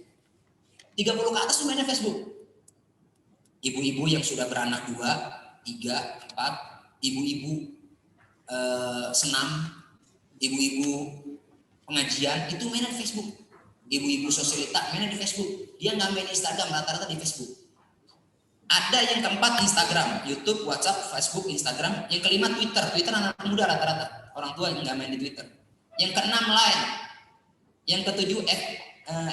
30 ke atas tuh mainin Facebook. Ibu-ibu yang sudah beranak 2, 3, 4, ibu-ibu senam, ibu-ibu pengajian itu mainan Facebook, ibu-ibu sosialita mainan di Facebook. Dia nggak main Instagram, rata-rata di Facebook. Ada yang keempat Instagram, YouTube, WhatsApp, Facebook, Instagram. Yang kelima Twitter anak muda rata-rata, orang tua yang nggak main di Twitter. Yang keenam Line, yang ketujuh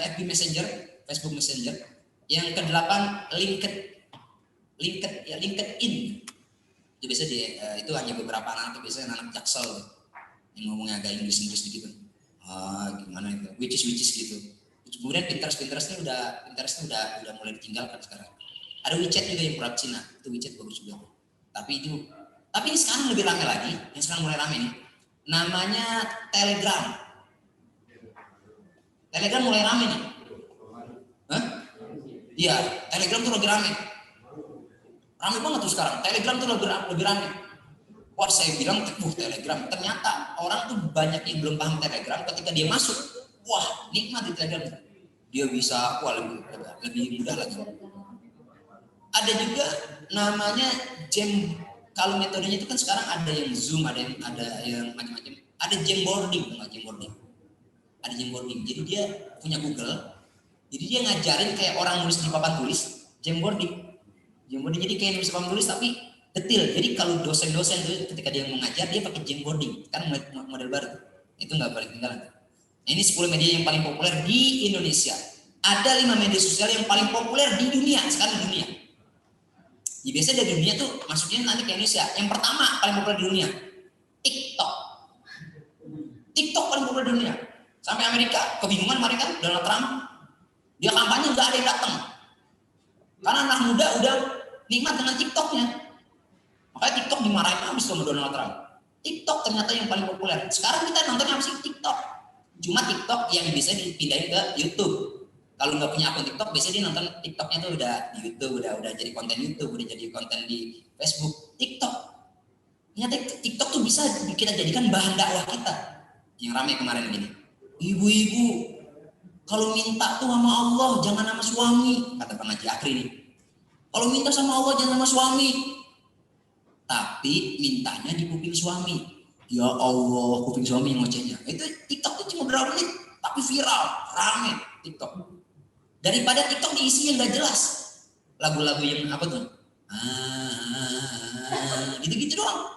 FB Messenger, Facebook Messenger. Yang kedelapan LinkedIn. Itu biasa itu hanya beberapa anak, itu biasanya anak Jaksel yang ngomongnya agak Inggris gitu. Gimana itu? Which is gitu. Kemudian Pinterest udah mulai ditinggalkan sekarang. Ada WeChat juga yang produk Cina, itu WeChat bagus juga. Tapi ini sekarang lebih ramai lagi, yang sekarang mulai ramai nih. Namanya Telegram. Telegram mulai ramai nih. Iya, Telegram tuh lagi ramai. Ramai banget tuh sekarang. Telegram tuh lebih ramai. Wah, saya bilang Telegram. Ternyata orang tuh banyak yang belum paham Telegram. Ketika dia masuk, wah nikmat di Telegram. Dia bisa lebih mudah lagi. Ada juga namanya jam. Kalau metodenya itu kan sekarang ada yang Zoom, ada yang macam-macam. Ada Jamboarding. Ada Jamboarding. Jadi dia punya Google. Jadi dia ngajarin kayak orang nulis di papan tulis. Jamboarding. Jadi kayak nulis papan tulis tapi detail. Jadi kalau dosen-dosen itu ketika dia mengajar dia pakai Jamboarding, kan model baru. Itu nggak boleh ketinggalan. Nah, ini 10 media yang paling populer di Indonesia. Ada 5 media sosial yang paling populer di dunia sekarang di dunia. Ya, biasanya dari dunia tuh masuknya nanti ke Indonesia. Yang pertama paling populer di dunia, TikTok paling populer di dunia. Sampai Amerika kebingungan mereka, Donald Trump dia kampanye nggak ada yang datang. Karena anak muda udah nikmat dengan TikToknya. Makanya TikTok dimarahin habis sama Donald Trump. TikTok ternyata yang paling populer. Sekarang kita nontonnya apa sih? TikTok. Cuma TikTok yang bisa dipindahin ke YouTube. Kalau nggak punya akun TikTok, biasanya dia nonton TikToknya tuh udah di YouTube, udah jadi konten YouTube, udah jadi konten di Facebook. TikTok. Ternyata TikTok tuh bisa kita jadikan bahan dakwah kita. Yang ramai kemarin ini. Ibu-ibu, kalau minta tuh sama Allah jangan sama suami, kata Bang Haji Akri nih. Kalau minta sama Allah jangan sama suami, tapi mintanya di kuping suami. Ya Allah, kuping suami ngocehnya. Itu TikTok berapa menit tapi viral, rame TikTok. Daripada TikTok diisi yang nggak jelas, lagu-lagu yang apa tuh, gitu-gitu doang.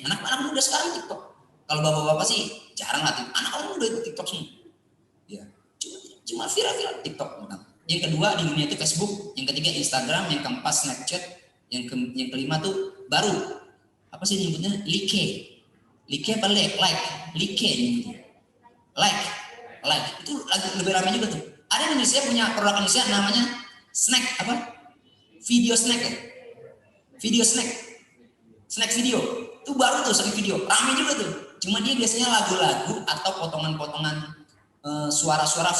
Anak-anak muda sekarang TikTok. Kalau bapak-bapak sih jarang lah, anak-anak muda TikTok semua. Ya, cuma viral TikTok. Yang kedua di dunia itu Facebook, yang ketiga Instagram, yang keempat Snapchat, yang kelima tuh baru apa sih nyebutnya, like apa like itu lagi lebih ramai juga tuh. Ada Indonesia punya produk Indonesia namanya snack apa, video snack ya, snack video itu baru tuh, snack video ramai juga tuh. Cuma dia biasanya lagu-lagu atau potongan-potongan suara-suara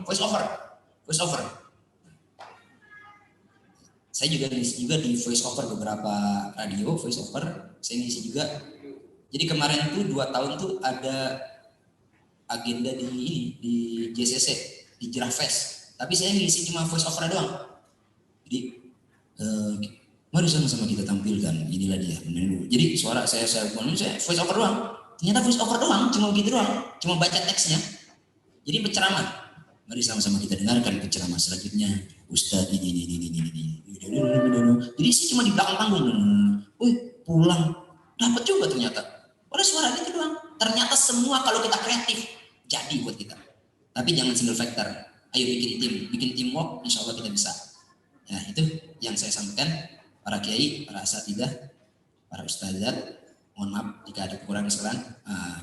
voice over. Saya juga ngisi juga di voice over beberapa radio voice over, saya ngisi juga. Jadi kemarin tuh 2 tahun tuh ada agenda di JCC, di Jirah Fest, tapi saya ngisi cuma voice over doang. Jadi mari sama-sama kita tampilkan, inilah dia. Jadi suara saya voice over doang. Ternyata voice over doang, cuma gitu doang, cuma baca teksnya. Jadi penceramah. Mari sama-sama kita dengarkan penceramah selanjutnya Ustadz ini. Jadi sih cuma di belakang panggung. Pulang dapat juga ternyata. Oleh suara itu doang. Ternyata semua kalau kita kreatif jadi buat kita. Tapi jangan single factor. Ayo bikin teamwork, insya Allah kita bisa. Nah itu yang saya sampaikan, para kiai, para asatidzah, para ustadzat. Mohon maaf jika ada kekurangan kesalahan.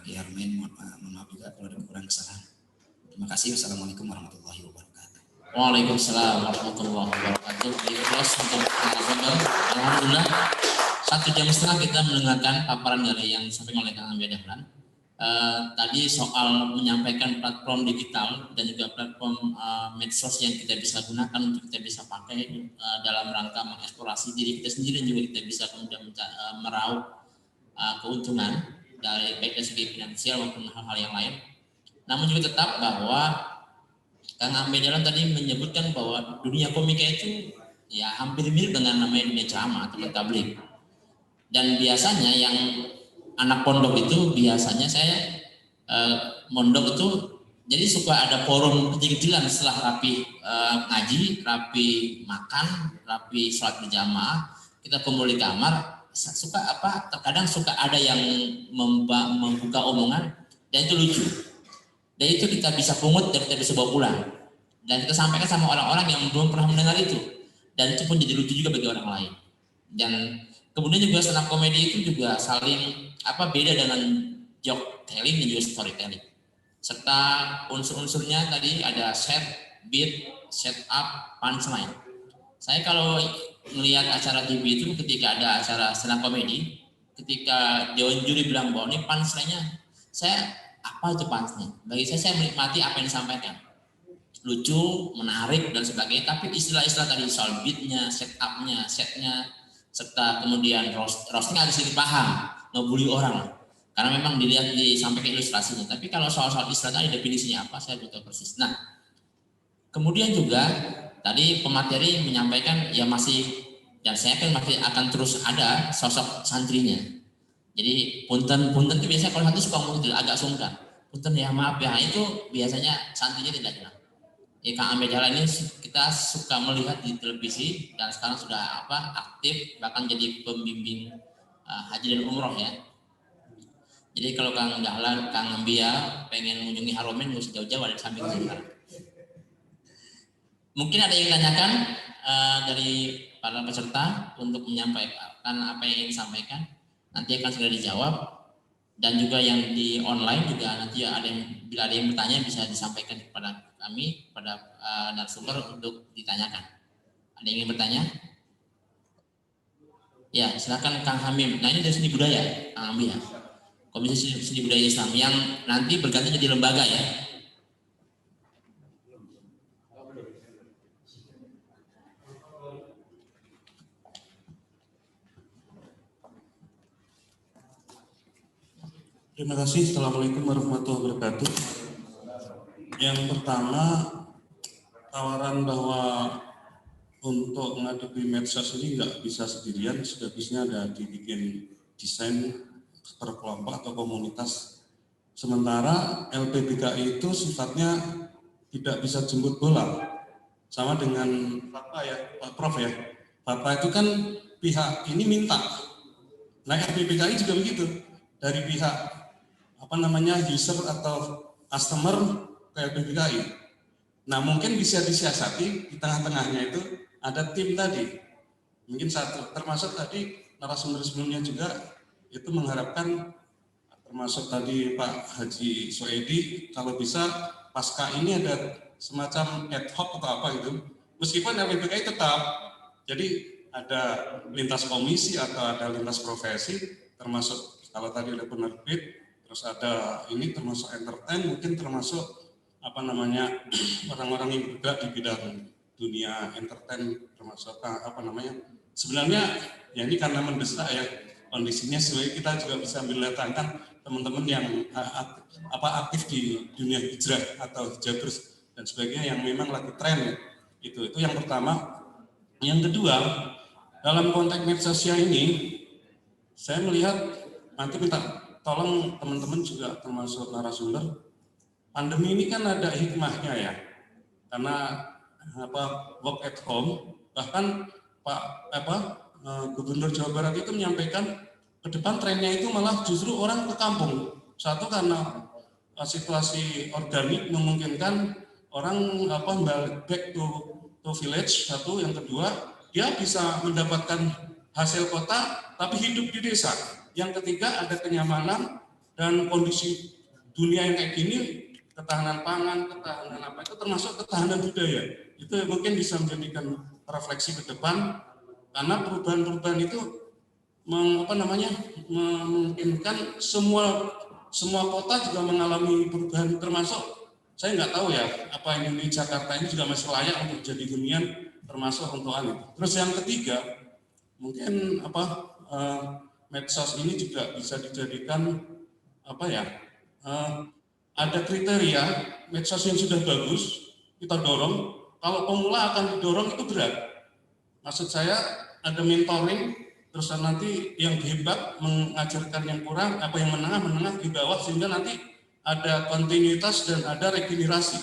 Kiai Harmain, mohon maaf juga kalau ada kekurangan kesalahan. Terima kasih. Wassalamualaikum warahmatullahi wabarakatuh. Waalaikumsalam warahmatullahi wabarakatuh. Ikhlas untuk teman-teman. Alhamdulillah 1,5 jam kita mendengarkan paparan dari yang disampaikan oleh Kang Amir Dahlan. Tadi soal menyampaikan platform digital dan juga platform medsos yang kita bisa gunakan untuk kita bisa pakai dalam rangka mengeksplorasi diri kita sendiri, dan juga kita bisa kemudian meraup keuntungan dari baik dari segi finansial maupun hal-hal yang lain. Namun juga tetap bahwa Kang Amir Dahlan tadi menyebutkan bahwa dunia komika itu ya hampir mirip dengan namanya dunia ceramah atau tabligh. Dan biasanya yang anak pondok itu biasanya saya mondok itu jadi suka ada forum kecil-kecilan setelah rapi ngaji, rapi makan, rapi sholat berjamaah, kita kumpul di kamar, terkadang suka ada yang membuka omongan dan itu lucu. Dan itu kita bisa pungut dan kita bisa bawa pulang. Dan kita sampaikan sama orang-orang yang belum pernah mendengar itu. Dan itu pun jadi lucu juga bagi orang lain. Dan kemudian juga stand up comedy itu juga saling beda dengan joke telling dan juga storytelling. Serta unsur-unsurnya tadi ada set, beat, set up, punchline. Saya kalau melihat acara TV itu ketika ada acara stand up comedy, ketika dewan juri bilang bahwa ini punchline-nya, saya apa itu punchline? Bagi saya menikmati apa yang disampaikan. Lucu, menarik, dan sebagainya. Tapi istilah-istilah tadi soal beatnya, set up-nya, setnya, serta kemudian roasting harus sedikit paham, ngebully orang. Karena memang dilihat disampaikan ilustrasinya. Tapi kalau soal-soal istilah tadi definisinya apa, saya butuh persis. Nah, kemudian juga tadi pemateri menyampaikan ya masih, dan saya kan masih akan terus ada sosok santrinya. Jadi punten itu biasanya kalau santri suka ngomong agak sungkan. Punten ya maaf ya, itu biasanya santrinya tidak jelas. Ya Kang Amir Dahlan ini kita suka melihat di televisi dan sekarang sudah aktif bahkan jadi pembimbing haji dan umroh ya. Jadi kalau Kang Dahlan, Kang Ambia pengen mengunjungi Haromen nggak usah jauh-jauh, ada di samping sekarang. Mungkin ada yang ditanyakan dari para peserta untuk menyampaikan apa yang ingin disampaikan. Nanti akan segera dijawab, dan juga yang di online juga nanti bila ada yang bertanya bisa disampaikan kepada kami, pada narasumber untuk ditanyakan. Ada yang ingin bertanya? Ya, silakan Kang Hamim. Nah ini dari seni budaya, Kang Hamim ya. Komisi Seni Budaya Islam yang nanti berganti jadi lembaga ya. Terima kasih. Assalamualaikum warahmatullahi wabarakatuh. Yang pertama, tawaran bahwa untuk menghadapi medsos ini nggak bisa sendirian, sudah bisa ada dibikin desain per kelompok atau komunitas Sementara LPBKI itu sifatnya tidak bisa jemput bola. Sama dengan Bapak ya, Pak Prof ya. Bapak itu kan pihak ini minta. Nah LPBKI juga begitu. Dari pihak user atau customer ke LPBKI. Nah mungkin bisa disiasati di tengah-tengahnya itu ada tim tadi. Mungkin satu, termasuk tadi narasumber sebelumnya juga itu mengharapkan, termasuk tadi Pak Haji Soedi, kalau bisa pasca ini ada semacam ad hoc atau apa gitu, meskipun LPBKI tetap, jadi ada lintas komisi atau ada lintas profesi, termasuk kalau tadi ada penerbit, terus ada ini termasuk entertain, mungkin termasuk orang-orang yang bergerak di bidang dunia entertain, termasuk sebenarnya ya ini karena mendesak ya kondisinya, supaya kita juga bisa mendatangkan teman-teman yang aktif di dunia hijrah atau hijabers dan sebagainya yang memang lagi tren. Itu yang pertama. Yang kedua, dalam konteks medsos ini saya melihat, nanti minta tolong teman-teman juga termasuk narasumber, pandemi ini kan ada hikmahnya ya, karena work at home, bahkan Gubernur Jawa Barat itu menyampaikan ke depan trennya itu malah justru orang ke kampung. Satu karena situasi organik memungkinkan orang back to village. Satu, yang kedua dia bisa mendapatkan hasil kota tapi hidup di desa. Yang ketiga ada kenyamanan dan kondisi dunia yang kayak gini, ketahanan pangan, ketahanan itu termasuk ketahanan budaya. Itu mungkin bisa menjadikan refleksi ke depan. Karena perubahan-perubahan itu memungkinkan semua kota juga mengalami perubahan, termasuk saya nggak tahu ya apa Indonesia Jakarta ini juga masih layak untuk jadi hunian, termasuk untuk itu. Terus yang ketiga mungkin medsos ini juga bisa dijadikan ada kriteria medsos yang sudah bagus kita dorong. Kalau pemula akan didorong itu berat. Maksud saya ada mentoring, terus nanti yang hebat mengajarkan yang kurang, yang menengah di bawah, sehingga nanti ada kontinuitas dan ada regenerasi.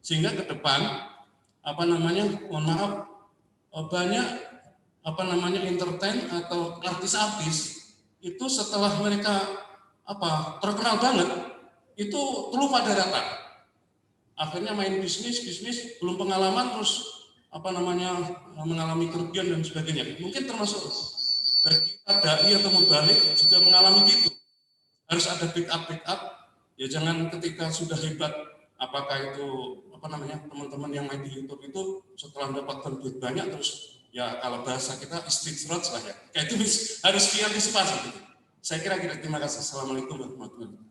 Sehingga ke depan banyak entertain atau artis-artis itu setelah mereka terkenal banget itu terlupa data. Akhirnya main bisnis belum pengalaman, terus mengalami kerugian dan sebagainya. Mungkin termasuk bagi dai atau mubalik juga mengalami gitu. Harus ada backup. Ya jangan ketika sudah hebat, apakah itu teman-teman yang main di YouTube itu setelah mendapatkan duit banyak terus ya kalau bahasa kita street roads lah ya. Kayak itu harus diantisipasi gitu. Saya kira terima kasih. Assalamualaikum warahmatullahi wabarakatuh.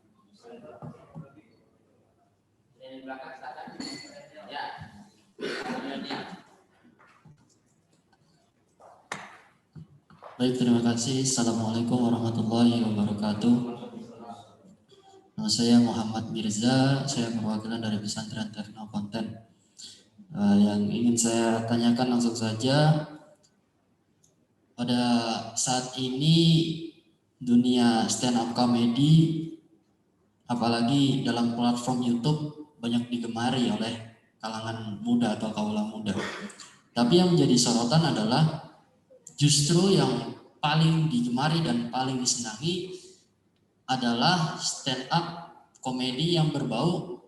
Baik, terima kasih. Assalamualaikum warahmatullahi wabarakatuh. Nama saya Muhammad Mirza, saya perwakilan dari Pesantren Tekno Konten. Yang ingin saya tanyakan langsung saja, pada saat ini dunia stand up comedy, apalagi dalam platform YouTube, banyak digemari oleh kalangan muda atau kaula muda. Tapi yang menjadi sorotan adalah justru yang paling digemari dan paling disenangi adalah stand up komedi yang berbau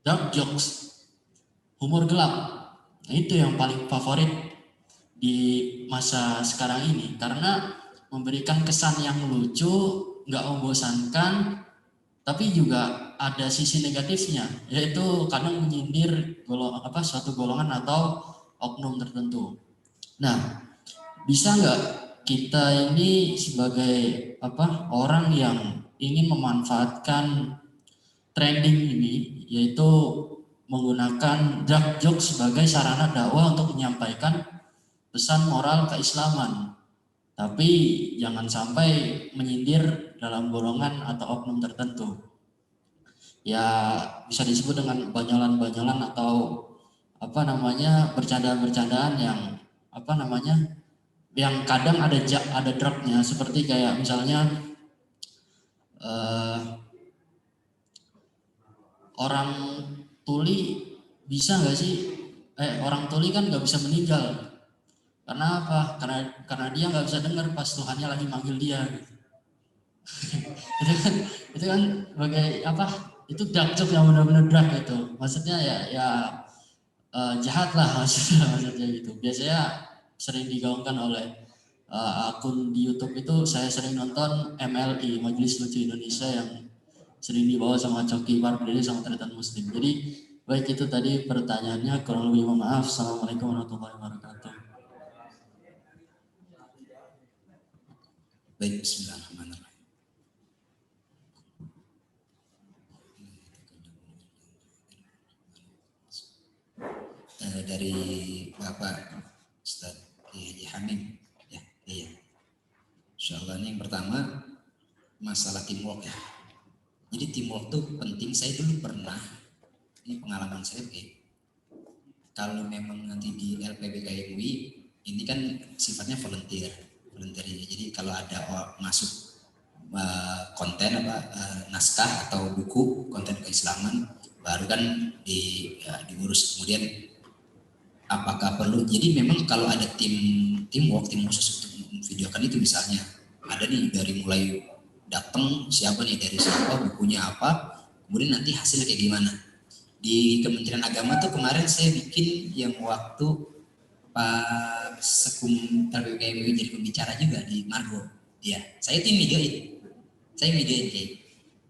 dark jokes, humor gelap. Nah, itu yang paling favorit di masa sekarang ini karena memberikan kesan yang lucu, nggak membosankan, tapi juga ada sisi negatifnya, yaitu kadang menyindir suatu golongan atau oknum tertentu. Nah, bisa nggak kita ini sebagai orang yang ingin memanfaatkan trending ini, yaitu menggunakan dark joke sebagai sarana dakwah untuk menyampaikan pesan moral keislaman, tapi jangan sampai menyindir dalam golongan atau oknum tertentu. Ya bisa disebut dengan banyolan-banyolan atau bercandaan-bercandaan yang yang kadang ada dropnya, seperti kayak misalnya orang tuli bisa nggak sih? Orang tuli kan nggak bisa meninggal. Karena apa? Karena dia nggak bisa dengar pas Tuhannya lagi manggil dia. Gitu. itu kan sebagai apa? Itu dark joke yang benar-benar dark gitu. Maksudnya ya jahat lah maksudnya gitu. Biasanya sering digaungkan oleh akun di YouTube itu. Saya sering nonton MLI, Majelis Lucu Indonesia, yang sering dibawa sama Coki Pardede sama Tretan Muslim. Jadi baik, itu tadi pertanyaannya, kurang lebih mohon maaf. Assalamualaikum warahmatullahi wabarakatuh. Baik, bismillahirrahmanirrahim. Dari Bapak Ustaz Haji Hamim, ya, iya. Insyaallah ini yang pertama masalah teamwork ya. Jadi teamwork itu penting. Saya dulu pernah, ini pengalaman saya, kalau memang nanti di LPBK MUI ini kan sifatnya volunteer. Jadi kalau ada masuk konten naskah atau buku konten keislaman baru kan diurus. Kemudian apakah perlu, jadi memang kalau ada teamwork, tim khusus untuk memvideokan itu, misalnya ada nih dari mulai datang siapa nih, dari siapa, bukunya apa, kemudian nanti hasilnya kayak gimana. Di Kementerian Agama tuh kemarin saya bikin yang waktu Pak Sekum LPBK MUI jadi pembicara juga di Margo. Ya, saya itu videoin.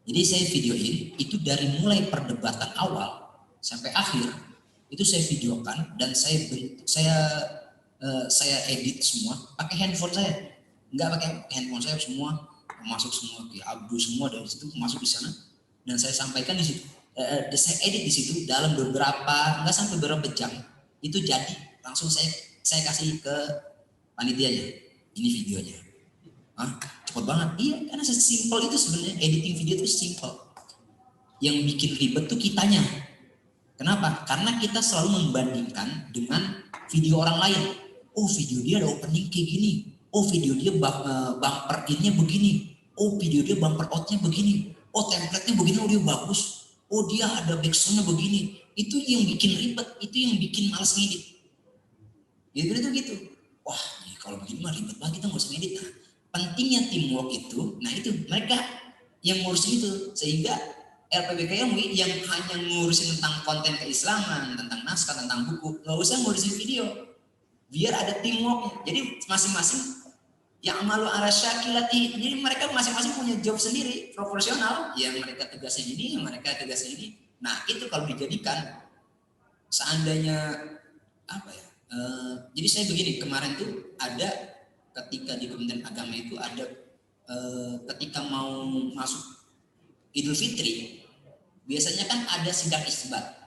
Jadi saya videoin itu dari mulai perdebatan awal sampai akhir itu saya videokan, dan saya edit semua pakai handphone saya. Enggak pakai handphone saya, semua masuk semua ke Abdu, semua dari situ masuk di sana, dan saya sampaikan di situ. Saya edit di situ dalam nggak sampai beberapa jam itu jadi. Langsung saya kasih ke panitianya, ini videonya. Cepet banget. Iya, karena sesimpel itu sebenarnya, editing video itu simple. Yang bikin ribet tuh kitanya. Kenapa? Karena kita selalu membandingkan dengan video orang lain. Oh, video dia ada opening kayak gini. Oh, video dia bumper in-nya begini. Oh, video dia bumper out-nya begini. Oh, template-nya begini, oh dia bagus. Oh, dia ada backsound-nya begini. Itu yang bikin ribet, itu yang bikin malas ngedit. Gitu. Wah, kalau begini mah ribet banget, kita nggak usah ngedit. Nah, pentingnya teamwork itu, nah itu mereka yang ngurusin itu, sehingga LPBK MUI yang hanya ngurusin tentang konten keislaman, tentang naskah, tentang buku, nggak usah ngurusin video, biar ada teamworknya. Jadi masing-masing yang malu ala syakilati, jadi mereka masing-masing punya job sendiri, proporsional, yang mereka tugasnya ini, yang mereka tugasnya ini. Nah itu kalau dijadikan, seandainya apa ya, jadi saya begini, kemarin tuh ada ketika di Kementerian Agama itu ada ketika mau masuk Idul Fitri, biasanya kan ada sidang isbat.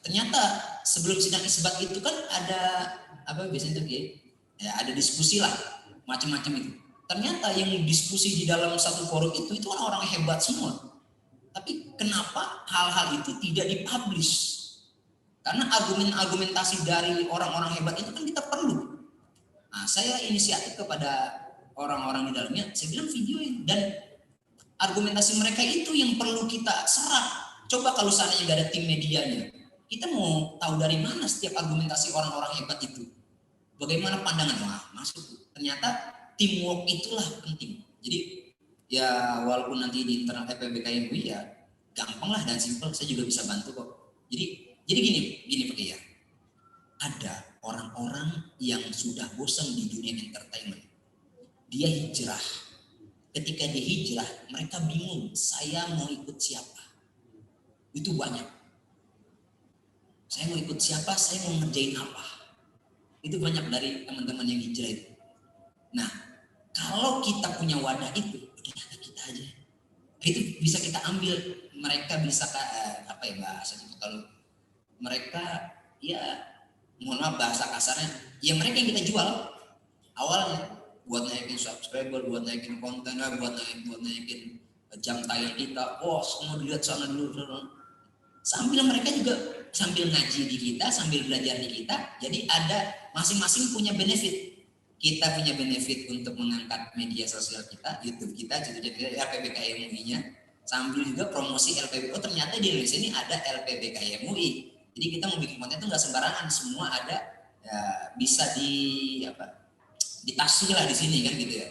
Ternyata sebelum sidang isbat itu kan ada apa biasanya itu ya ada diskusi lah, macam-macam itu. Ternyata yang diskusi di dalam satu forum itu orang-orang hebat semua. Tapi kenapa hal-hal itu tidak dipublish? Karena argumentasi dari orang-orang hebat itu kan kita perlu. Nah, saya inisiatif kepada orang-orang di dalamnya, saya bilang videoin, dan argumentasi mereka itu yang perlu kita serap. Coba kalau seandainya nggak ada tim medianya, kita mau tahu dari mana setiap argumentasi orang-orang hebat itu? Bagaimana pandangan? Wah, masuk. Ternyata teamwork itulah penting. Jadi ya walaupun nanti di internal LPBK MUI ya gampang lah dan simpel, saya juga bisa bantu kok. Jadi gini Pak ya, ada orang-orang yang sudah bosan di dunia entertainment. Dia hijrah. Ketika dia hijrah, mereka bingung, saya mau ikut siapa? Itu banyak. Saya mau ikut siapa? Saya mau ngerjain apa? Itu banyak dari teman-teman yang hijrah itu. Nah, kalau kita punya wadah itu, udah kita aja. Itu bisa kita ambil. Mereka bisa apa ya bahasanya? Kalau mereka ya mohon maaf bahasa kasarnya, ya mereka yang kita jual awalnya buat naikin subscriber, buat naikin konten, buat naikin jam tayang kita. Oh, semua dilihat sana dulu. Sambil mereka juga sambil ngaji di kita, sambil belajar di kita. Jadi ada masing-masing punya benefit. Kita punya benefit untuk mengangkat media sosial kita, YouTube kita, RPBK MUI-nya. sambil juga promosi LPB. Oh ternyata di Indonesia ini ada LPBKI MUI. Jadi kita mau bikin konten itu nggak sembarangan, semua ada, ya, bisa ditasih lah di sini kan gitu ya.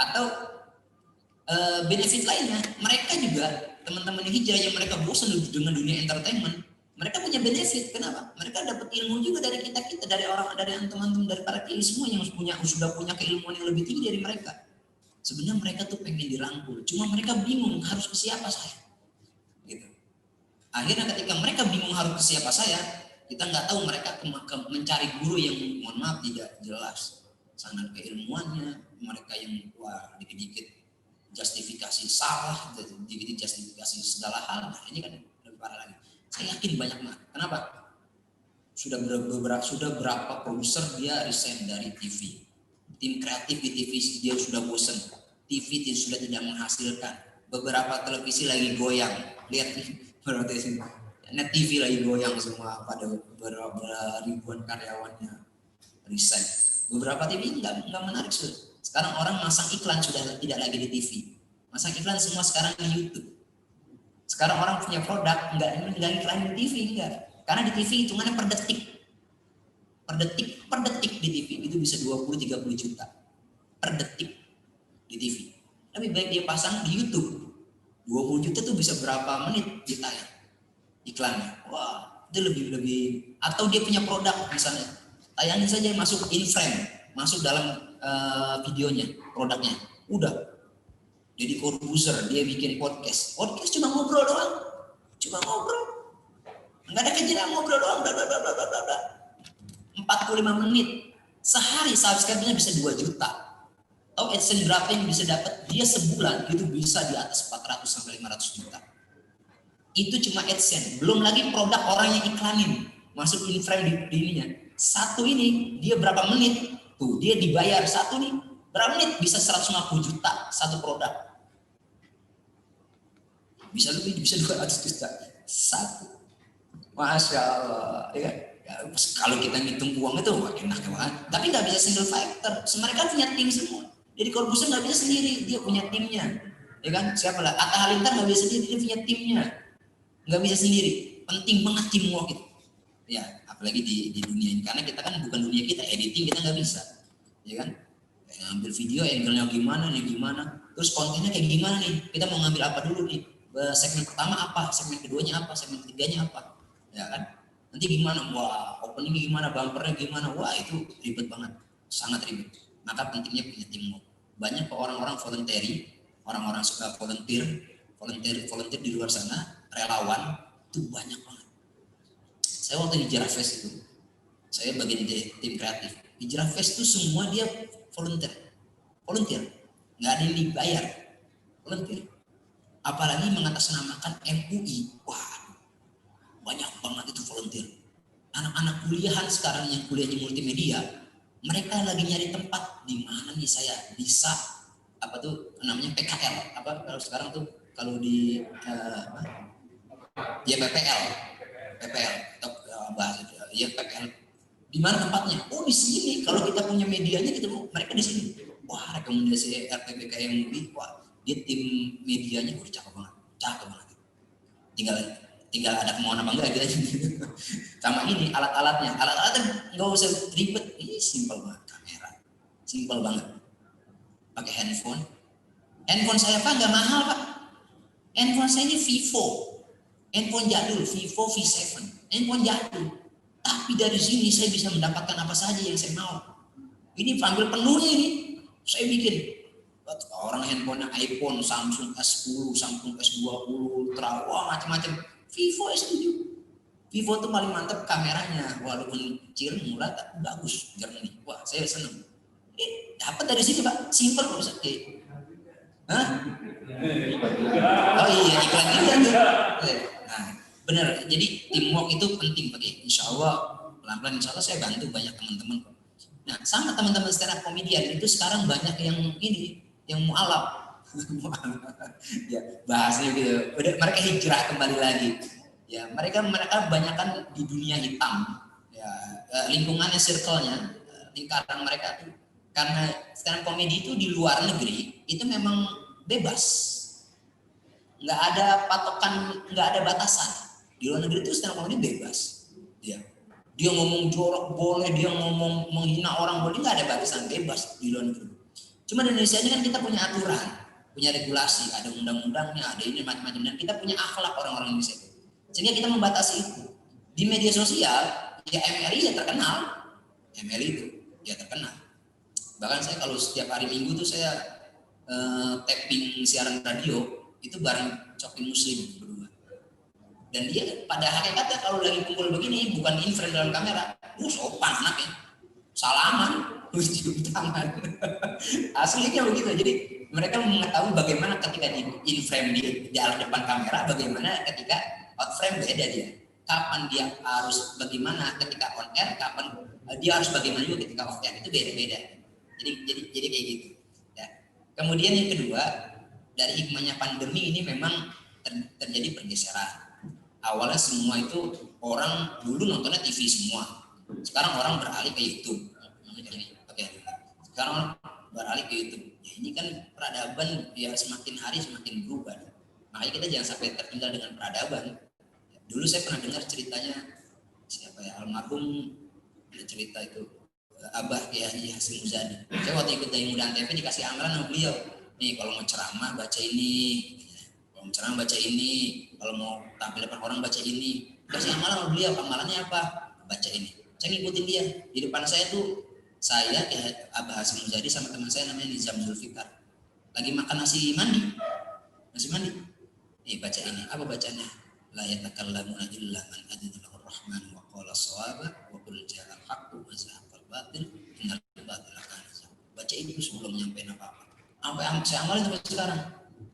Atau benefit lainnya, mereka juga teman-teman hijrah yang mereka bosan dengan dunia entertainment, mereka punya benefit. Kenapa? Mereka dapat ilmu juga dari kita, dari teman-teman, dari para kiai semua yang sudah punya keilmuan yang lebih tinggi dari mereka. Sebenarnya mereka tuh pengen dirangkul, cuma mereka bingung harus ke siapa saya. Gitu. Akhirnya ketika mereka bingung harus ke siapa saya, kita nggak tahu mereka mencari guru yang mohon maaf tidak jelas sanad keilmuannya, mereka yang dikit-dikit justifikasi salah, dikit-dikit justifikasi segala hal. Nah, ini kan lebih parah lagi. Saya yakin banyak banget. Kenapa? Sudah berapa produser dia resign dari TV. Tim kreatif di TV dia sudah bosan. TV sudah tidak menghasilkan. Beberapa televisi lagi goyang. Lihat nih, net TV lagi goyang semua, pada ribuan karyawannya resign. Beberapa TV nggak menarik sudah. Sekarang orang masang iklan sudah tidak lagi di TV. Masang iklan semua sekarang di YouTube. Sekarang orang punya produk nggak iklan di TV enggak. Karena di TV hitungannya per detik. Per detik di TV itu bisa 20-30 juta per detik di TV. Lebih baik dia pasang di YouTube. 20 juta tuh bisa berapa menit ditayang iklannya. Wah, itu lebih. Atau dia punya produk misalnya, tayangin saja masuk in frame, masuk dalam videonya, produknya. Udah. Jadi Corbuzier dia bikin podcast cuma ngobrol doang. Enggak ada kejelang, ngobrol doang. 45 menit. Sehari subscribe-nya bisa 2 juta. Tahu AdSense berapa yang bisa dapat? Dia sebulan itu bisa di atas 400 sampai 500 juta. Itu cuma AdSense. Belum lagi produk orang yang iklanin. Masuk in frame di ininya. Satu ini dia berapa menit? Tuh, dia dibayar satu nih. Berapa menit? Bisa 150 juta satu produk. Bisa lebih, bisa 200 juta. Satu. Masya Allah. Ya. Ya, kalau kita ngitung uang itu enak banget, tapi nggak bisa single fighter. Mereka punya tim semua. Jadi Corbuzier nggak bisa sendiri, dia punya timnya, ya kan? Siapa lah? Atta Halilintar nggak bisa sendiri, dia punya timnya, nggak bisa sendiri. Penting banget teamwork itu. Ya, apalagi di dunia ini, karena kita kan bukan dunia kita, editing kita nggak bisa, ya kan? Ngambil video, angle-nya gimana, terus kontennya kayak gimana nih? Kita mau ngambil apa dulu nih? Segmen pertama apa? Segmen keduanya apa? Segmen ketiganya apa? Ya kan? Nanti gimana, wah opening gimana, bumpernya gimana, wah itu ribet banget, sangat ribet. Maka pentingnya punya teamwork. Banyak orang-orang voluntary, orang-orang suka volunteer di luar sana, relawan itu banyak banget. Saya waktu di Hijrah Fest itu, saya bagian di tim kreatif. Hijrah Fest itu semua dia volunteer, nggak ada yang dibayar, volunteer. Apalagi mengatasnamakan MUI, wah. Banyak banget itu volunteer. Anak-anak kuliahan sekarang yang kuliah di multimedia, mereka lagi nyari tempat di mana nih saya bisa namanya PKL. Kalau sekarang tuh kalau di ya PPL atau bahasa ya PPL. Di mana tempatnya? Oh di sini. Kalau kita punya medianya kita mereka di sini. Wah rekomendasi RPBKI MUI, wah dia tim medianya cakep banget. Tinggal ada kemauan apa enggak gitu. Sama ini alatnya nggak usah ribet, ini simpel banget, kamera simpel banget, pakai handphone saya Pak nggak mahal Pak, handphone saya ini Vivo, handphone jadul, Vivo V7, handphone jadul, tapi dari sini saya bisa mendapatkan apa saja yang saya mau. Ini panggil penuhnya ini saya bikin. Orang handphonenya iPhone, Samsung S10, Samsung S20 Ultra, wah macam-macam. Vivo S7. Vivo tuh paling mantap kameranya, walaupun kecil, murah, tapi bagus, jernih. Wah, saya seneng. Ini dapat dari sini Pak, simple kok bisa. Hah? Oh iya, iklan juga tuh. Nah, benar. Jadi teamwork itu penting bagi. Insya Allah pelan-pelan, insya Allah saya bantu banyak teman-teman. Nah, sama teman-teman stand up comedian itu sekarang banyak yang ini, yang mualaf. Ya bahasanya gitu. Udah mereka hijrah kembali lagi. Ya mereka banyakkan di dunia hitam. Ya lingkungannya, circle-nya, lingkaran mereka tuh karena stand up comedy itu di luar negeri itu memang bebas. nggak ada patokan, nggak ada batasan. Di luar negeri itu stand up comedy bebas. Dia ngomong jorok boleh, dia ngomong menghina orang boleh, nggak ada batasan, bebas di luar negeri. Cuma di Indonesia ini kan kita punya aturan, punya regulasi, ada undang-undangnya, ada ini macam-macam, dan kita punya akhlak orang-orang Indonesia itu. Sehingga kita membatasi itu. Di media sosial, ya MRI ya terkenal, MRI itu ya terkenal. Bahkan saya kalau setiap hari Minggu tuh saya tapping siaran radio itu bareng Coki Muslim berdua. Dan dia pada hakikatnya kalau lagi kumpul begini bukan in frame dalam kamera, sopan anaknya, salaman, cium tangan. Aslinya begitu. Jadi mereka mengetahui bagaimana ketika di in frame di depan kamera, bagaimana ketika out frame beda dia. Kapan dia harus bagaimana ketika on air, kapan dia harus bagaimana juga ketika off air, itu beda-beda. Jadi kayak gitu. Ya. Kemudian yang kedua, dari hikmahnya pandemi ini memang terjadi pergeseran. Awalnya semua itu orang dulu nontonnya TV semua, sekarang orang beralih ke YouTube. Sekarang orang beralih ke YouTube. Ya, ini kan peradaban ya semakin hari semakin berubah. Makanya kita jangan sampai tertinggal dengan peradaban. Dulu saya pernah dengar ceritanya siapa ya, almarhum, ada cerita itu Abah Kiai Haji Hasyim Muzadi. Saya waktu ikut Dai Muda Antv dikasih amalan sama beliau. Nih kalau mau ceramah baca ini, kalau mau ceramah baca ini, kalau mau tampil depan orang baca ini. Kasih amalan sama beliau. Amalannya apa? Baca ini. Saya ngikutin dia. Di depan saya tuh saya kayak Abah Hasyim Muzadi sama teman saya namanya Nizam Zulfikar. Lagi makan nasi mandi. Nih baca ini. Apa bacanya? La yatakallamuna illa man adina lahu rahman wa qala shawaba wa qul ja'al haqqu wa zahaqal batil innal batila kana zahuqa. Baca itu sebelum nyampein apa-apa. Sampai saya amalin sampai sekarang.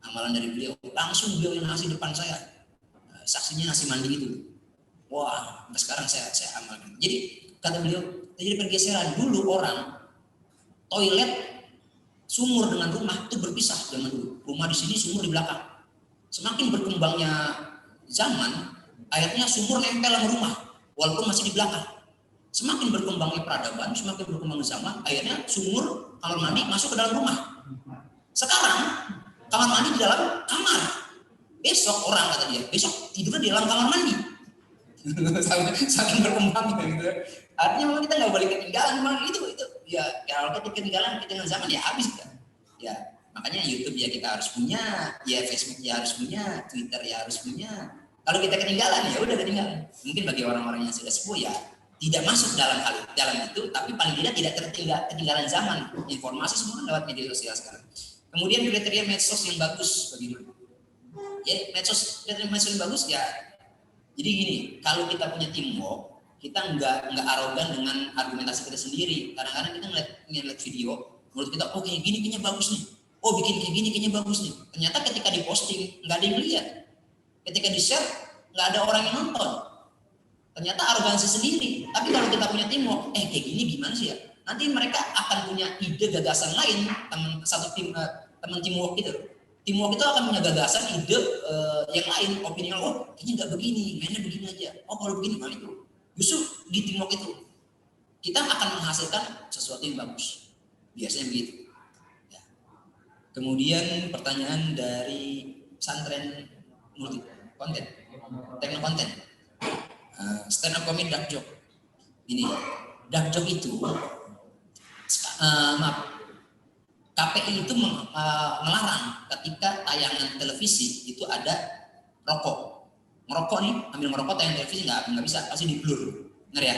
Amalan dari beliau, langsung beliau yang ngasih depan saya. Saksinya nasi mandi itu. Wah, sampai sekarang saya amalkan. Jadi kata beliau, terjadi pergeseran. Dulu orang toilet sumur dengan rumah itu berpisah zaman dulu. Rumah di sini, sumur di belakang. Semakin berkembangnya zaman, akhirnya sumur nempel sama rumah, walaupun masih di belakang. Semakin berkembangnya peradaban, semakin berkembang zaman, akhirnya sumur kamar mandi masuk ke dalam rumah. Sekarang kamar mandi di dalam kamar. Besok orang kata dia, besok tidurnya di dalam kamar mandi. Saking berkembangnya gitu. Artinya memang kita nggak boleh ketinggalan, memang itu ya kalau kita ketinggalan kita dengan zaman ya habis kan. Ya makanya YouTube ya kita harus punya, ya Facebook ya harus punya, Twitter ya harus punya. Kalau kita ketinggalan ya udah ketinggalan. Mungkin bagi orang-orang yang sudah sepuh ya tidak masuk dalam itu, tapi paling tidak ketinggalan zaman. Informasi semua lewat media sosial sekarang. Kemudian kriteria medsos yang bagus bagaimana? Ya kriteria medsos yang bagus ya. Jadi gini, kalau kita punya teamwork, kita nggak arogan dengan argumentasi kita sendiri. Kadang-kadang kita ngeliat video, menurut kita oh kayak gini kayaknya bagus nih. Oh bikin kayak gini kayaknya bagus nih. Ternyata ketika diposting nggak ada yang lihat. Ketika di-share nggak ada orang yang nonton. Ternyata arogansi sendiri. Tapi kalau kita punya teamwork, kayak gini gimana sih ya? Nanti mereka akan punya ide gagasan lain, teman teamwork itu. Teamwork itu akan punya gagasan, ide yang lain, opini yang oh kayaknya nggak begini, mainnya begini aja. Oh kalau begini malah itu. Justru di teamwork itu kita akan menghasilkan sesuatu yang bagus. Biasanya begitu. Ya. Kemudian pertanyaan dari pesantren multi konten, tekno konten. Stand up comedy dark joke. Ini dark joke itu KPI itu melarang ketika tayangan televisi itu ada rokok. Ngerokok nih, ambil ngerokok tayangan televisi nggak bisa, pasti di blur. Bener ya?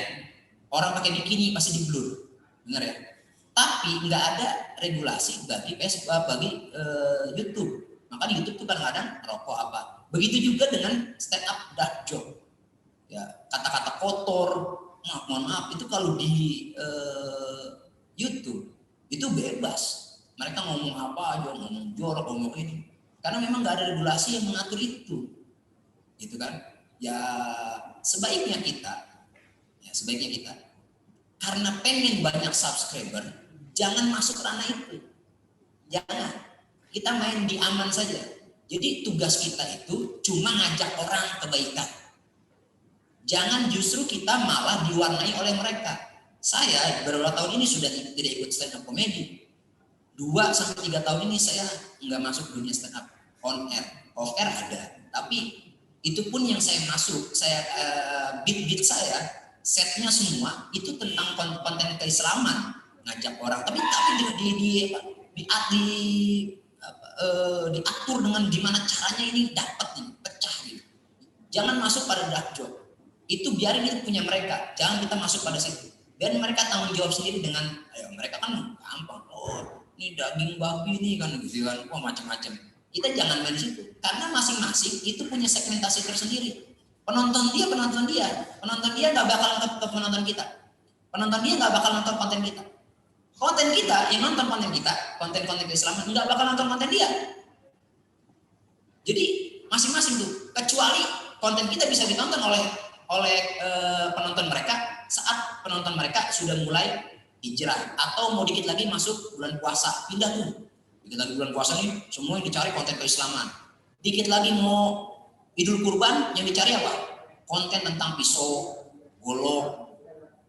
Orang pakai bikini pasti di blur. Bener ya? Tapi nggak ada regulasi bagi YouTube. Maka di YouTube tuh kadang-kadang rokok apa. Begitu juga dengan stand up dark joke. Ya, kata-kata kotor, mohon maaf itu kalau di YouTube itu bebas. Mereka ngomong apa aja, ngomong jorok, ngomong ini. Karena memang nggak ada regulasi yang mengatur itu, gitu kan? Ya sebaiknya kita, karena pengen banyak subscriber, jangan masuk ranah itu. Jangan. Kita main di aman saja. Jadi tugas kita itu cuma ngajak orang kebaikan. Jangan justru kita malah diwarnai oleh mereka. Saya beberapa tahun ini sudah tidak ikut stand up comedy. 2-3 tahun ini saya nggak masuk dunia stand up on air, off air ada, tapi itu pun yang saya masuk, saya beat saya setnya semua itu tentang konten keislaman, ngajak orang, tapi diatur dengan gimana caranya ini dapat nih, pecah gitu. Jangan masuk pada dark joke. Itu biarin, itu punya mereka. Jangan kita masuk pada situ. Dan mereka tanggung jawab sendiri dengan, mereka kan gampang. Oh, ini daging babi nih kan gitu kan. Wah, macam-macam. Kita jangan main di situ. Karena masing-masing itu punya segmentasi tersendiri. Penonton dia nggak bakal nonton penonton kita. Penonton dia nggak bakal nonton konten kita. Konten kita yang nonton konten kita, konten-konten keislaman nggak bakal nonton konten dia. Jadi masing-masing tuh. Kecuali konten kita bisa ditonton oleh penonton mereka saat penonton mereka sudah mulai hijrah atau mau dikit lagi masuk bulan puasa, pindah tuh. Dikit lagi bulan puasa nih, semua yang dicari konten keislaman. Dikit lagi mau Idul Kurban, yang dicari apa? Konten tentang pisau, golok,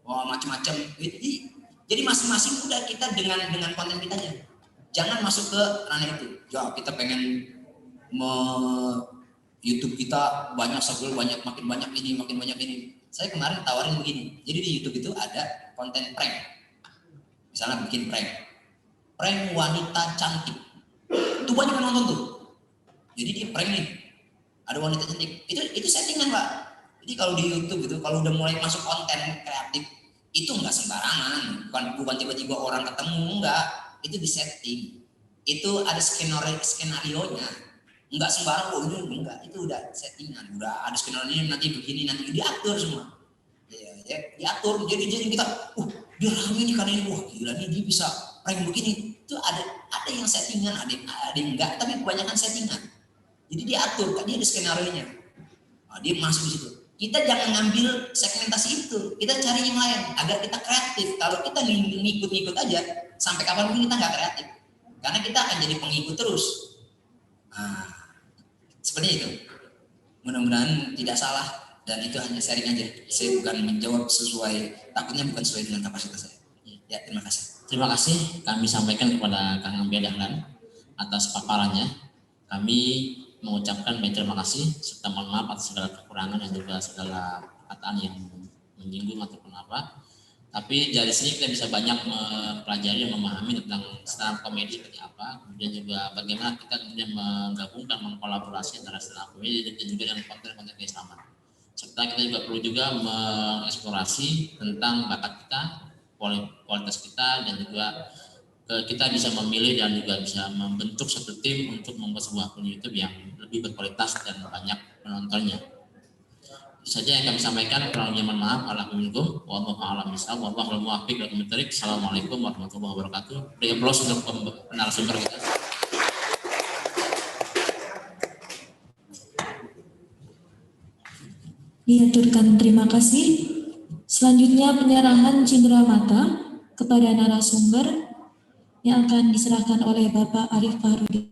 macam-macam. Jadi masing-masing udah kita dengan konten kita aja. Jangan masuk ke ranah itu. Ya, kita pengen YouTube kita banyak makin banyak ini. Saya kemarin tawarin begini. Jadi di YouTube itu ada konten prank. Misalnya bikin prank wanita cantik. Itu banyak yang nonton tuh. Jadi dia prank nih. Ada wanita cantik. Itu settingan, Pak. Jadi kalau di YouTube itu kalau udah mulai masuk konten kreatif itu enggak sembarangan. Bukan tiba-tiba orang ketemu, enggak. Itu disetting. Itu ada skenario-nya. Enggak sembarang kok, itu enggak, itu udah settingan, udah ada skenario nanti begini, nanti diatur semua. Ya, diatur. Jadi kita, dia rame nih karena ini, wah gila nih dia bisa prank begini. Itu ada yang settingan, ada yang enggak, tapi kebanyakan settingan. Jadi diatur, kan dia ada skenario-nya. Nah, dia masuk di situ. Kita jangan ngambil segmentasi itu, kita cari yang lain agar kita kreatif. Kalau kita ngikut-ngikut aja, sampai kapan pun kita nggak kreatif, karena kita akan jadi pengikut terus. Nah, seperti itu. Mudah-mudahan tidak salah dan itu hanya sharing aja. Saya bukan menjawab takutnya bukan sesuai dengan kapasitas saya. Ya, terima kasih. Terima kasih kami sampaikan kepada Kang Ambi Dahlan atas paparannya. Kami mengucapkan banyak terima kasih serta mohon maaf atas segala kekurangan dan juga segala perkataan yang menyinggung ataupun apa. Tapi dari sini kita bisa banyak mempelajari dan memahami tentang stand up komedi seperti apa, kemudian juga bagaimana kita kemudian menggabungkan, mengkolaborasi antara stand up komedi dan juga dengan konten-konten keislaman. Serta kita juga perlu juga mengeksplorasi tentang bakat kita, kualitas kita, dan juga kita bisa memilih dan juga bisa membentuk satu tim untuk membuat sebuah akun YouTube yang lebih berkualitas dan banyak penontonnya. Itu saja yang kami sampaikan. Kurang lebihnya mohon maaf. Alhamdulillah. Wallahu a'lam bishawab. Wallahu muwaffiq ila aqwamit thoriq. Assalamualaikum warahmatullahi wabarakatuh. Beri aplaus untuk narasumber kita. Diaturkan terima kasih. Selanjutnya penyerahan cindera mata kepada narasumber yang akan diserahkan oleh Bapak Arif Fahrudin.